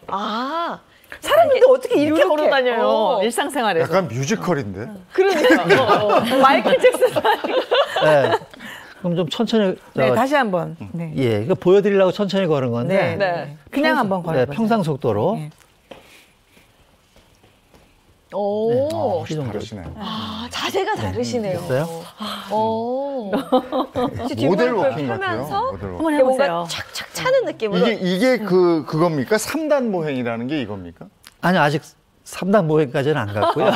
[SPEAKER 2] 아,
[SPEAKER 5] 사람인데 어떻게 이렇게
[SPEAKER 2] 이렇게.
[SPEAKER 5] 걸어 다녀요?
[SPEAKER 2] 어.
[SPEAKER 5] 일상생활에서.
[SPEAKER 1] 약간 뮤지컬인데.
[SPEAKER 2] 그러니까.
[SPEAKER 5] 마이클 잭슨.
[SPEAKER 6] 네. 그럼 좀 천천히.
[SPEAKER 5] 네, 다시 한번. 네.
[SPEAKER 6] 예, 이거 보여드리려고 천천히 걸은 건데.
[SPEAKER 2] 네.
[SPEAKER 5] 그냥 한번 걸어보세요.
[SPEAKER 6] 네, 평상 속도로.
[SPEAKER 5] 네.
[SPEAKER 2] 오.
[SPEAKER 1] 혹시 다르시네.
[SPEAKER 2] 아, 자세가 다르시네요.
[SPEAKER 6] 됐어요?
[SPEAKER 2] 오.
[SPEAKER 1] 모델 워킹 같아요.
[SPEAKER 2] 하면서
[SPEAKER 1] 모델 워킹.
[SPEAKER 5] 한번
[SPEAKER 2] 이게 뭔가
[SPEAKER 5] 해보세요.
[SPEAKER 2] 착착 차는 느낌으로.
[SPEAKER 1] 이게 그겁니까? 3단 모행이라는 게 이겁니까?
[SPEAKER 6] 아니, 아직 3단 모행까지는 안 갔고요.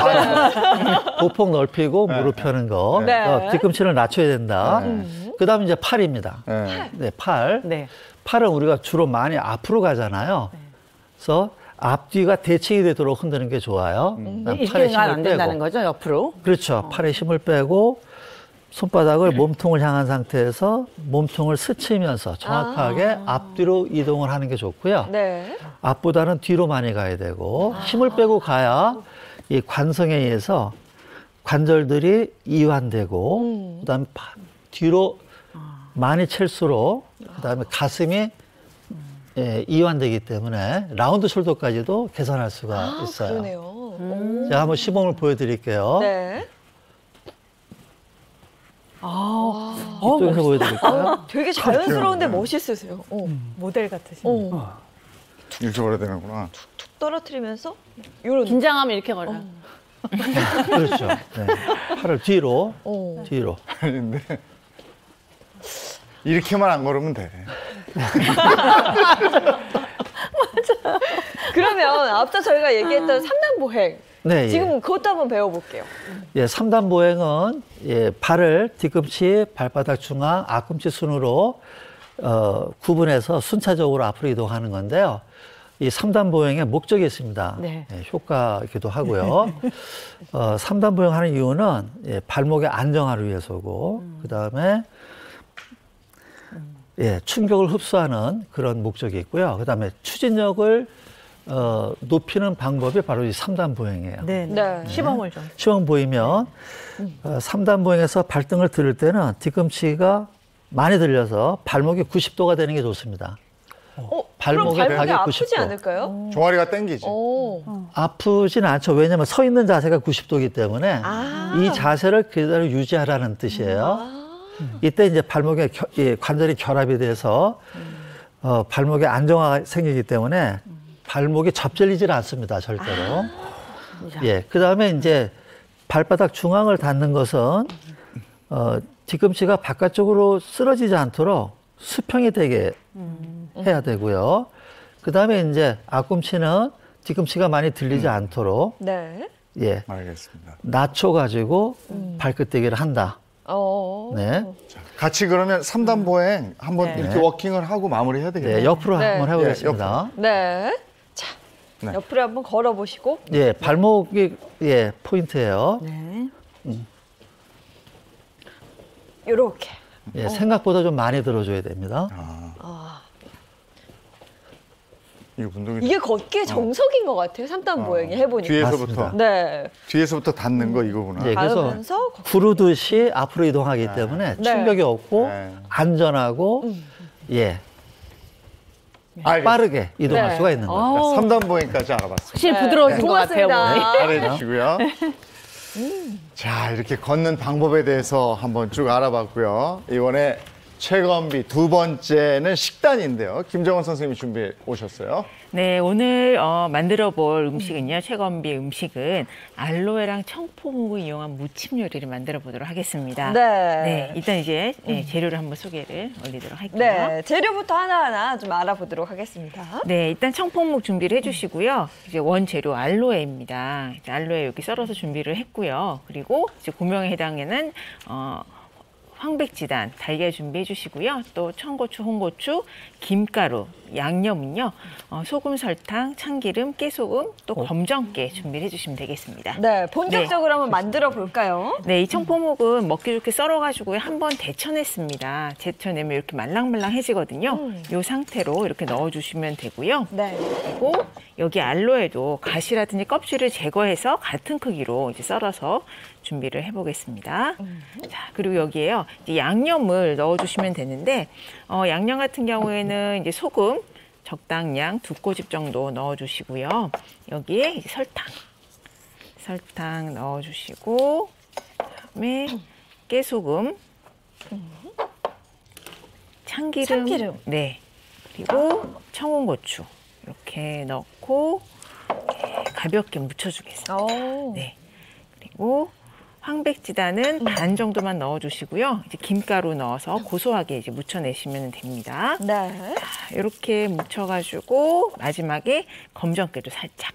[SPEAKER 6] 보폭 넓히고 무릎 펴는 거.
[SPEAKER 2] 네.
[SPEAKER 6] 뒤꿈치를 낮춰야 된다.
[SPEAKER 1] 네.
[SPEAKER 6] 그 다음에 이제 팔입니다.
[SPEAKER 1] 네.
[SPEAKER 6] 네, 팔.
[SPEAKER 5] 네.
[SPEAKER 6] 팔은 우리가 주로 많이 앞으로 가잖아요. 그래서 앞뒤가 대칭이 되도록 흔드는 게 좋아요. 그다음 팔에
[SPEAKER 5] 이렇게는 안
[SPEAKER 6] 힘을
[SPEAKER 5] 된다는
[SPEAKER 6] 빼고.
[SPEAKER 5] 거죠, 옆으로.
[SPEAKER 6] 그렇죠. 팔에 힘을 빼고 손바닥을 몸통을 향한 상태에서 몸통을 스치면서 정확하게 앞뒤로 이동을 하는 게 좋고요.
[SPEAKER 2] 네.
[SPEAKER 6] 앞보다는 뒤로 많이 가야 되고 힘을 빼고 가야 이 관성에 의해서 관절들이 이완되고 그다음에 뒤로 많이 찰수록 그다음에 가슴이 이완되기 때문에 라운드 숄더까지도 개선할 수가 있어요.
[SPEAKER 2] 그러네요.
[SPEAKER 6] 제가 한번 시범을 보여드릴게요.
[SPEAKER 2] 네.
[SPEAKER 6] 이쪽에서 보여드릴까요?
[SPEAKER 2] 되게 자연스러운데 멋있으세요.
[SPEAKER 7] 모델 같으신.
[SPEAKER 1] 이렇게 걸어야 되는구나.
[SPEAKER 2] 툭 떨어뜨리면서 이런.
[SPEAKER 5] 긴장하면 이렇게 걸어요.
[SPEAKER 6] 그렇죠. 네. 팔을 뒤로, 뒤로.
[SPEAKER 1] 아닌데 이렇게만 안 걸으면 돼.
[SPEAKER 2] 그러면 앞서 저희가 얘기했던 3단 보행.
[SPEAKER 6] 네,
[SPEAKER 2] 지금 그것도 한번 배워볼게요.
[SPEAKER 6] 예, 3단 보행은 발을 뒤꿈치, 발바닥 중앙, 앞꿈치 순으로 구분해서 순차적으로 앞으로 이동하는 건데요. 이 3단 보행의 목적이 있습니다.
[SPEAKER 5] 네.
[SPEAKER 6] 효과이기도 하고요. 3단 보행하는 이유는 발목의 안정화를 위해서고, 그 다음에 충격을 흡수하는 그런 목적이 있고요. 그 다음에 추진력을 높이는 방법이 바로 이 3단 보행이에요.
[SPEAKER 5] 네. 시범을 좀.
[SPEAKER 6] 시범 보이면 3단 보행에서 발등을 들을 때는 뒤꿈치가 많이 들려서 발목이 90도가 되는 게 좋습니다. 발목의
[SPEAKER 2] 그럼 발목이
[SPEAKER 6] 각이
[SPEAKER 2] 아프지
[SPEAKER 6] 90도.
[SPEAKER 2] 않을까요?
[SPEAKER 1] 종아리가 땡기지.
[SPEAKER 6] 아프진 않죠. 왜냐하면 서 있는 자세가 90도이기 때문에 이 자세를 그대로 유지하라는 뜻이에요. 이때 이제 발목에 관절이 결합이 돼서 발목에 안정화가 생기기 때문에 발목이 접질리질 않습니다. 절대로. 그 다음에 이제 발바닥 중앙을 닿는 것은 뒤꿈치가 바깥쪽으로 쓰러지지 않도록 수평이 되게 해야 되고요. 그 다음에 이제 앞꿈치는 뒤꿈치가 많이 들리지 않도록
[SPEAKER 2] 네.
[SPEAKER 1] 알겠습니다.
[SPEAKER 6] 낮춰가지고 발끝대기를 한다. 네.
[SPEAKER 1] 같이 그러면 3단 보행 한번
[SPEAKER 6] 네.
[SPEAKER 1] 이렇게 워킹을 하고 마무리해야 되겠네요.
[SPEAKER 6] 네, 옆으로
[SPEAKER 2] 네.
[SPEAKER 6] 한번 해보겠습니다.
[SPEAKER 2] 네. 자,
[SPEAKER 1] 네.
[SPEAKER 2] 옆으로 한번 걸어보시고.
[SPEAKER 6] 발목이 포인트예요.
[SPEAKER 5] 네.
[SPEAKER 2] 요렇게.
[SPEAKER 6] 생각보다 좀 많이 들어줘야 됩니다.
[SPEAKER 1] 이 운동이
[SPEAKER 2] 이게 걷기의 정석인 것 같아요. 3단 보행이 해보니까.
[SPEAKER 1] 뒤에서부터
[SPEAKER 6] 맞습니다.
[SPEAKER 2] 네.
[SPEAKER 1] 뒤에서부터 닿는 거 이거구나.
[SPEAKER 6] 그래서
[SPEAKER 2] 닿으면서
[SPEAKER 6] 구르듯이 앞으로 이동하기 때문에 충격이 없고
[SPEAKER 1] 네.
[SPEAKER 6] 안전하고 빠르게 이동할
[SPEAKER 2] 네.
[SPEAKER 6] 수가 있는 거예요.
[SPEAKER 1] 3단 보행까지 알아봤습니다.
[SPEAKER 5] 확실히 부드러우신 것 같아요.
[SPEAKER 2] 고맙습니다.
[SPEAKER 1] 잘해주시고요. 자, 이렇게 걷는 방법에 대해서 한번 쭉 알아봤고요. 이번에 최건비 두 번째는 식단인데요. 김정원 선생님이 준비해 오셨어요.
[SPEAKER 9] 네, 오늘 만들어 볼 음식은요. 최건비 음식은 알로에랑 청포묵을 이용한 무침 요리를 만들어 보도록 하겠습니다.
[SPEAKER 2] 네.
[SPEAKER 9] 일단 이제 재료를 한번 소개를 올리도록 할게요.
[SPEAKER 2] 네. 재료부터 하나하나 좀 알아보도록 하겠습니다.
[SPEAKER 9] 네, 일단 청포묵 준비를 해주시고요. 이제 원재료 알로에입니다. 이제 알로에 여기 썰어서 준비를 했고요. 그리고 이제 고명에 해당하는 황백지단, 달걀 준비해 주시고요. 또 청고추, 홍고추, 김가루, 양념은요. 소금, 설탕, 참기름, 깨소금, 또 검정깨 준비를 해주시면 되겠습니다.
[SPEAKER 2] 네, 본격적으로 한번 만들어 볼까요?
[SPEAKER 9] 네, 이 청포묵은 먹기 좋게 썰어가지고 한번 데쳐냈습니다. 데쳐내면 이렇게 말랑말랑해지거든요. 이 상태로 이렇게 넣어주시면 되고요.
[SPEAKER 2] 네.
[SPEAKER 9] 그리고 여기 알로에도 가시라든지 껍질을 제거해서 같은 크기로 이제 썰어서 준비를 해보겠습니다. 자, 그리고 여기에요. 이제 양념을 넣어주시면 되는데, 양념 같은 경우에는 이제 소금 적당량 2꼬집 정도 넣어주시고요. 여기에 이제 설탕 넣어주시고, 그다음에 깨소금, 참기름, 네, 그리고 청홍고추 이렇게 넣고 가볍게 묻혀주겠습니다. 네, 그리고 황백지단은 반 정도만 넣어주시고요. 이제 김가루 넣어서 고소하게 이제 묻혀내시면 됩니다.
[SPEAKER 2] 네.
[SPEAKER 9] 자, 이렇게 묻혀가지고 마지막에 검정깨도 살짝.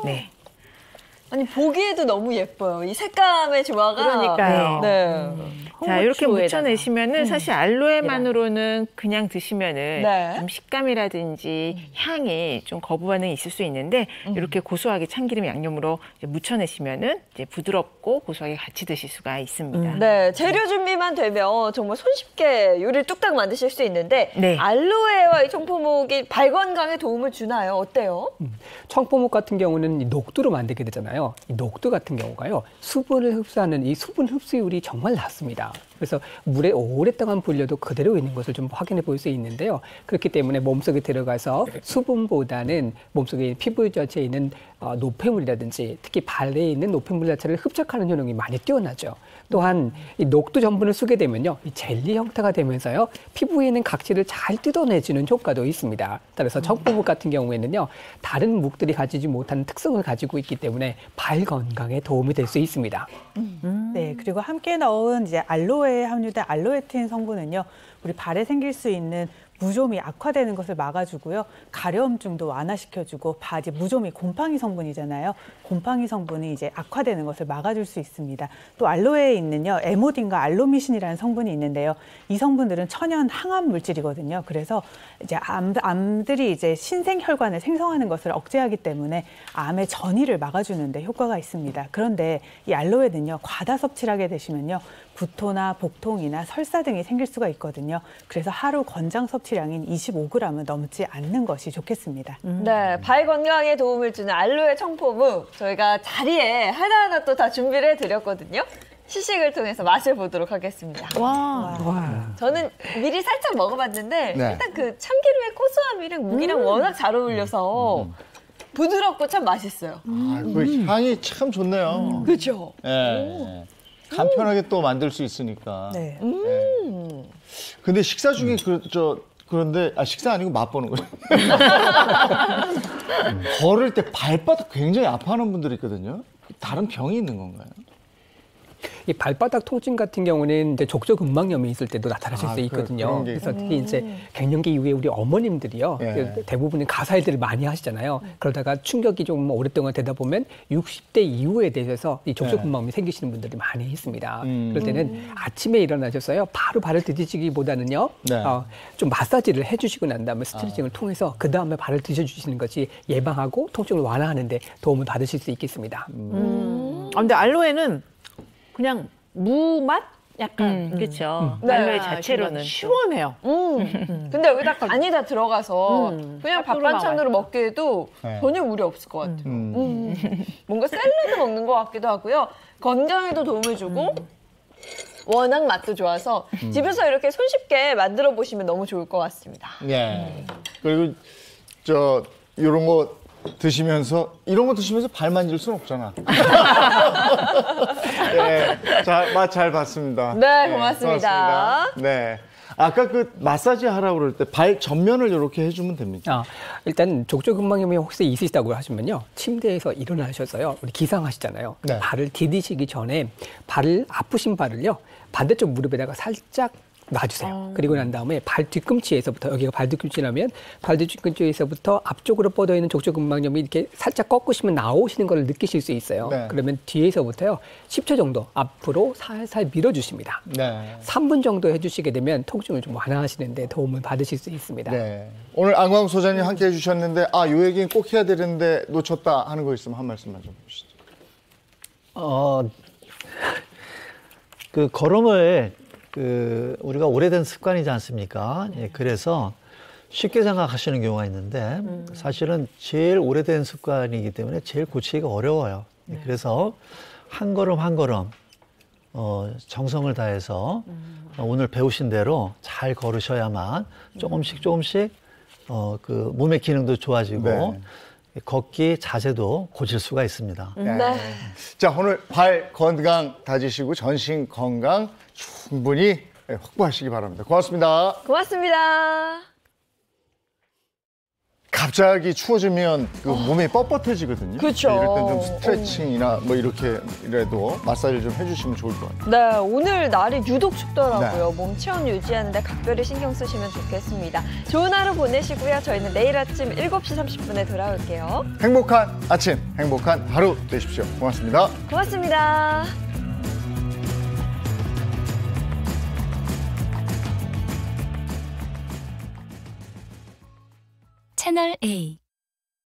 [SPEAKER 9] 네.
[SPEAKER 2] 아니 보기에도 너무 예뻐요. 이 색감의 조화가.
[SPEAKER 5] 그러니까요.
[SPEAKER 2] 네.
[SPEAKER 9] 자, 이렇게
[SPEAKER 5] 홍고추에다가.
[SPEAKER 9] 묻혀내시면은 사실 알로에만으로는 그냥 드시면은
[SPEAKER 2] 네.
[SPEAKER 9] 좀 식감이라든지 향이 좀 거부 반응이 있을 수 있는데 이렇게 고소하게 참기름 양념으로 이제 묻혀내시면은 이제 부드럽고 고소하게 같이 드실 수가 있습니다.
[SPEAKER 2] 네, 재료 준비만 되면 정말 손쉽게 요리를 뚝딱 만드실 수 있는데
[SPEAKER 9] 네.
[SPEAKER 2] 알로에와 이 청포묵이 발 건강에 도움을 주나요? 어때요?
[SPEAKER 8] 청포묵 같은 경우는 이 녹두로 만들게 되잖아요. 이 녹두 같은 경우가요. 수분을 흡수하는 이 수분 흡수율이 정말 낮습니다. 그래서 물에 오랫동안 불려도 그대로 있는 것을 좀 확인해 볼 수 있는데요. 그렇기 때문에 몸속에 들어가서 수분보다는 몸속에 피부 자체에 있는 노폐물이라든지 특히 발에 있는 노폐물 자체를 흡착하는 효능이 많이 뛰어나죠. 또한 이 녹두 전분을 쓰게 되면요, 이 젤리 형태가 되면서요, 피부에 있는 각질을 잘 뜯어내주는 효과도 있습니다. 따라서 청포묵 같은 경우에는요, 다른 묵들이 가지지 못하는 특성을 가지고 있기 때문에 발 건강에 도움이 될 수 있습니다.
[SPEAKER 7] 네, 그리고 함께 넣은 이제 알로에에 함유된 알로에틴 성분은요, 우리 발에 생길 수 있는 무좀이 악화되는 것을 막아주고요. 가려움증도 완화시켜주고 바지 무좀이 곰팡이 성분이잖아요. 곰팡이 성분이 이제 악화되는 것을 막아줄 수 있습니다. 또 알로에에 있는요, 에모딘과 알로미신이라는 성분이 있는데요. 이 성분들은 천연 항암 물질이거든요. 그래서 이제 암들이 이제 신생혈관을 생성하는 것을 억제하기 때문에 암의 전이를 막아주는데 효과가 있습니다. 그런데 이 알로에는요, 과다 섭취를 하게 되시면요, 구토나 복통이나 설사 등이 생길 수가 있거든요. 그래서 하루 권장 섭취량인 25g은 넘지 않는 것이 좋겠습니다.
[SPEAKER 2] 네, 발 건강에 도움을 주는 알로에 청포묵 저희가 자리에 하나하나 또 다 준비를 해드렸거든요. 시식을 통해서 맛을 보도록 하겠습니다.
[SPEAKER 5] 와.
[SPEAKER 2] 저는 미리 살짝 먹어봤는데
[SPEAKER 1] 네.
[SPEAKER 2] 일단 그 참기름의 고소함이랑 무기랑 워낙 잘 어울려서 부드럽고 참 맛있어요.
[SPEAKER 1] 아, 그 향이 참 좋네요.
[SPEAKER 2] 그렇죠?
[SPEAKER 1] 예. 간편하게 또 만들 수 있으니까.
[SPEAKER 7] 네.
[SPEAKER 1] 예. 근데 식사 중에 그런데 식사 아니고 맛보는 거죠. 걸을 때 발바닥 굉장히 아파하는 분들이 있거든요. 다른 병이 있는 건가요?
[SPEAKER 8] 이 발바닥 통증 같은 경우는 이제 족저근막염이 있을 때도 나타나실 수 있거든요.
[SPEAKER 1] 그런 게
[SPEAKER 8] 그래서 특히 이제 갱년기 이후에 우리 어머님들이요,
[SPEAKER 1] 예.
[SPEAKER 8] 대부분은 가사일들을 많이 하시잖아요. 그러다가 충격이 좀 오랫동안 되다 보면 60대 이후에 대해서 이 족저근막염이 생기시는 분들이 많이 있습니다. 그럴 때는 아침에 일어나셔서요, 바로 발을 디디시기보다는요,
[SPEAKER 1] 네.
[SPEAKER 8] 좀 마사지를 해주시고 난 다음에 스트레칭을 통해서 그 다음에 발을 드셔주시는 것이 예방하고 통증을 완화하는 데 도움을 받으실 수 있겠습니다.
[SPEAKER 5] 근데 알로에는 그냥 무 맛? 약간
[SPEAKER 9] 그렇죠.
[SPEAKER 2] 네.
[SPEAKER 9] 알로에 자체로는
[SPEAKER 5] 시원해요.
[SPEAKER 2] 근데 여기다 간이 다 들어가서 그냥 밥
[SPEAKER 5] 쌀국수
[SPEAKER 2] 반찬으로 먹기에도
[SPEAKER 1] 네.
[SPEAKER 2] 전혀 무리 없을 것 같아요. 뭔가 샐러드 먹는 것 같기도 하고요. 건강에도 도움을 주고 워낙 맛도 좋아서 집에서 이렇게 손쉽게 만들어 보시면 너무 좋을 것 같습니다.
[SPEAKER 1] 예. 그리고 이런 거 드시면서 발 만질 수는 없잖아. 예. 맛 잘 봤습니다.
[SPEAKER 2] 네, 고맙습니다.
[SPEAKER 1] 고맙습니다. 네. 아까 그 마사지 하라고 그럴 때 발 전면을 이렇게 해주면 됩니까?
[SPEAKER 8] 일단 족저근막염이 혹시 있으시다고 하시면요, 침대에서 일어나셔서요, 우리 기상하시잖아요.
[SPEAKER 1] 네.
[SPEAKER 8] 발을 디디시기 전에 아프신 발을요, 반대쪽 무릎에다가 살짝 놔주세요. 그리고 난 다음에 발 뒤꿈치에서부터, 여기가 발 뒤꿈치라면 발 뒤꿈치에서부터 앞쪽으로 뻗어 있는 족저근막염이 이렇게 살짝 꺾으시면 나오시는 걸 느끼실 수 있어요.
[SPEAKER 1] 네.
[SPEAKER 8] 그러면 뒤에서부터요 10초 정도 앞으로 살살 밀어주십니다.
[SPEAKER 1] 네.
[SPEAKER 8] 3분 정도 해주시게 되면 통증을 좀 완화하시는데 도움을 받으실 수 있습니다.
[SPEAKER 1] 네. 오늘 안광 소장님 함께 해주셨는데 요 얘기는 꼭 해야 되는데 놓쳤다 하는 거 있으면 한 말씀만 좀 해주시죠.
[SPEAKER 6] 그 걸음을 우리가 오래된 습관이지 않습니까? 예, 그래서 쉽게 생각하시는 경우가 있는데 사실은 제일 오래된 습관이기 때문에 제일 고치기가 어려워요. 예, 그래서 한 걸음 한 걸음 정성을 다해서 오늘 배우신 대로 잘 걸으셔야만 조금씩 그 몸의 기능도 좋아지고
[SPEAKER 1] 네.
[SPEAKER 6] 걷기 자세도 고칠 수가 있습니다.
[SPEAKER 2] 네.
[SPEAKER 1] 자, 오늘 발 건강 다지시고 전신 건강 충분히 확보하시기 바랍니다. 고맙습니다.
[SPEAKER 2] 고맙습니다.
[SPEAKER 1] 갑자기 추워지면 그 몸이 뻣뻣해지거든요.
[SPEAKER 2] 그쵸.
[SPEAKER 1] 네, 이럴 땐 좀 스트레칭이나 뭐 이렇게라도 마사지를 좀 해주시면 좋을 것 같아요.
[SPEAKER 2] 네, 오늘 날이 유독 춥더라고요.
[SPEAKER 1] 네.
[SPEAKER 2] 몸 체온 유지하는데 각별히 신경 쓰시면 좋겠습니다. 좋은 하루 보내시고요. 저희는 내일 아침 7시 30분에 돌아올게요.
[SPEAKER 1] 행복한 아침, 행복한 하루 되십시오. 고맙습니다.
[SPEAKER 2] 고맙습니다.
[SPEAKER 11] 채널 A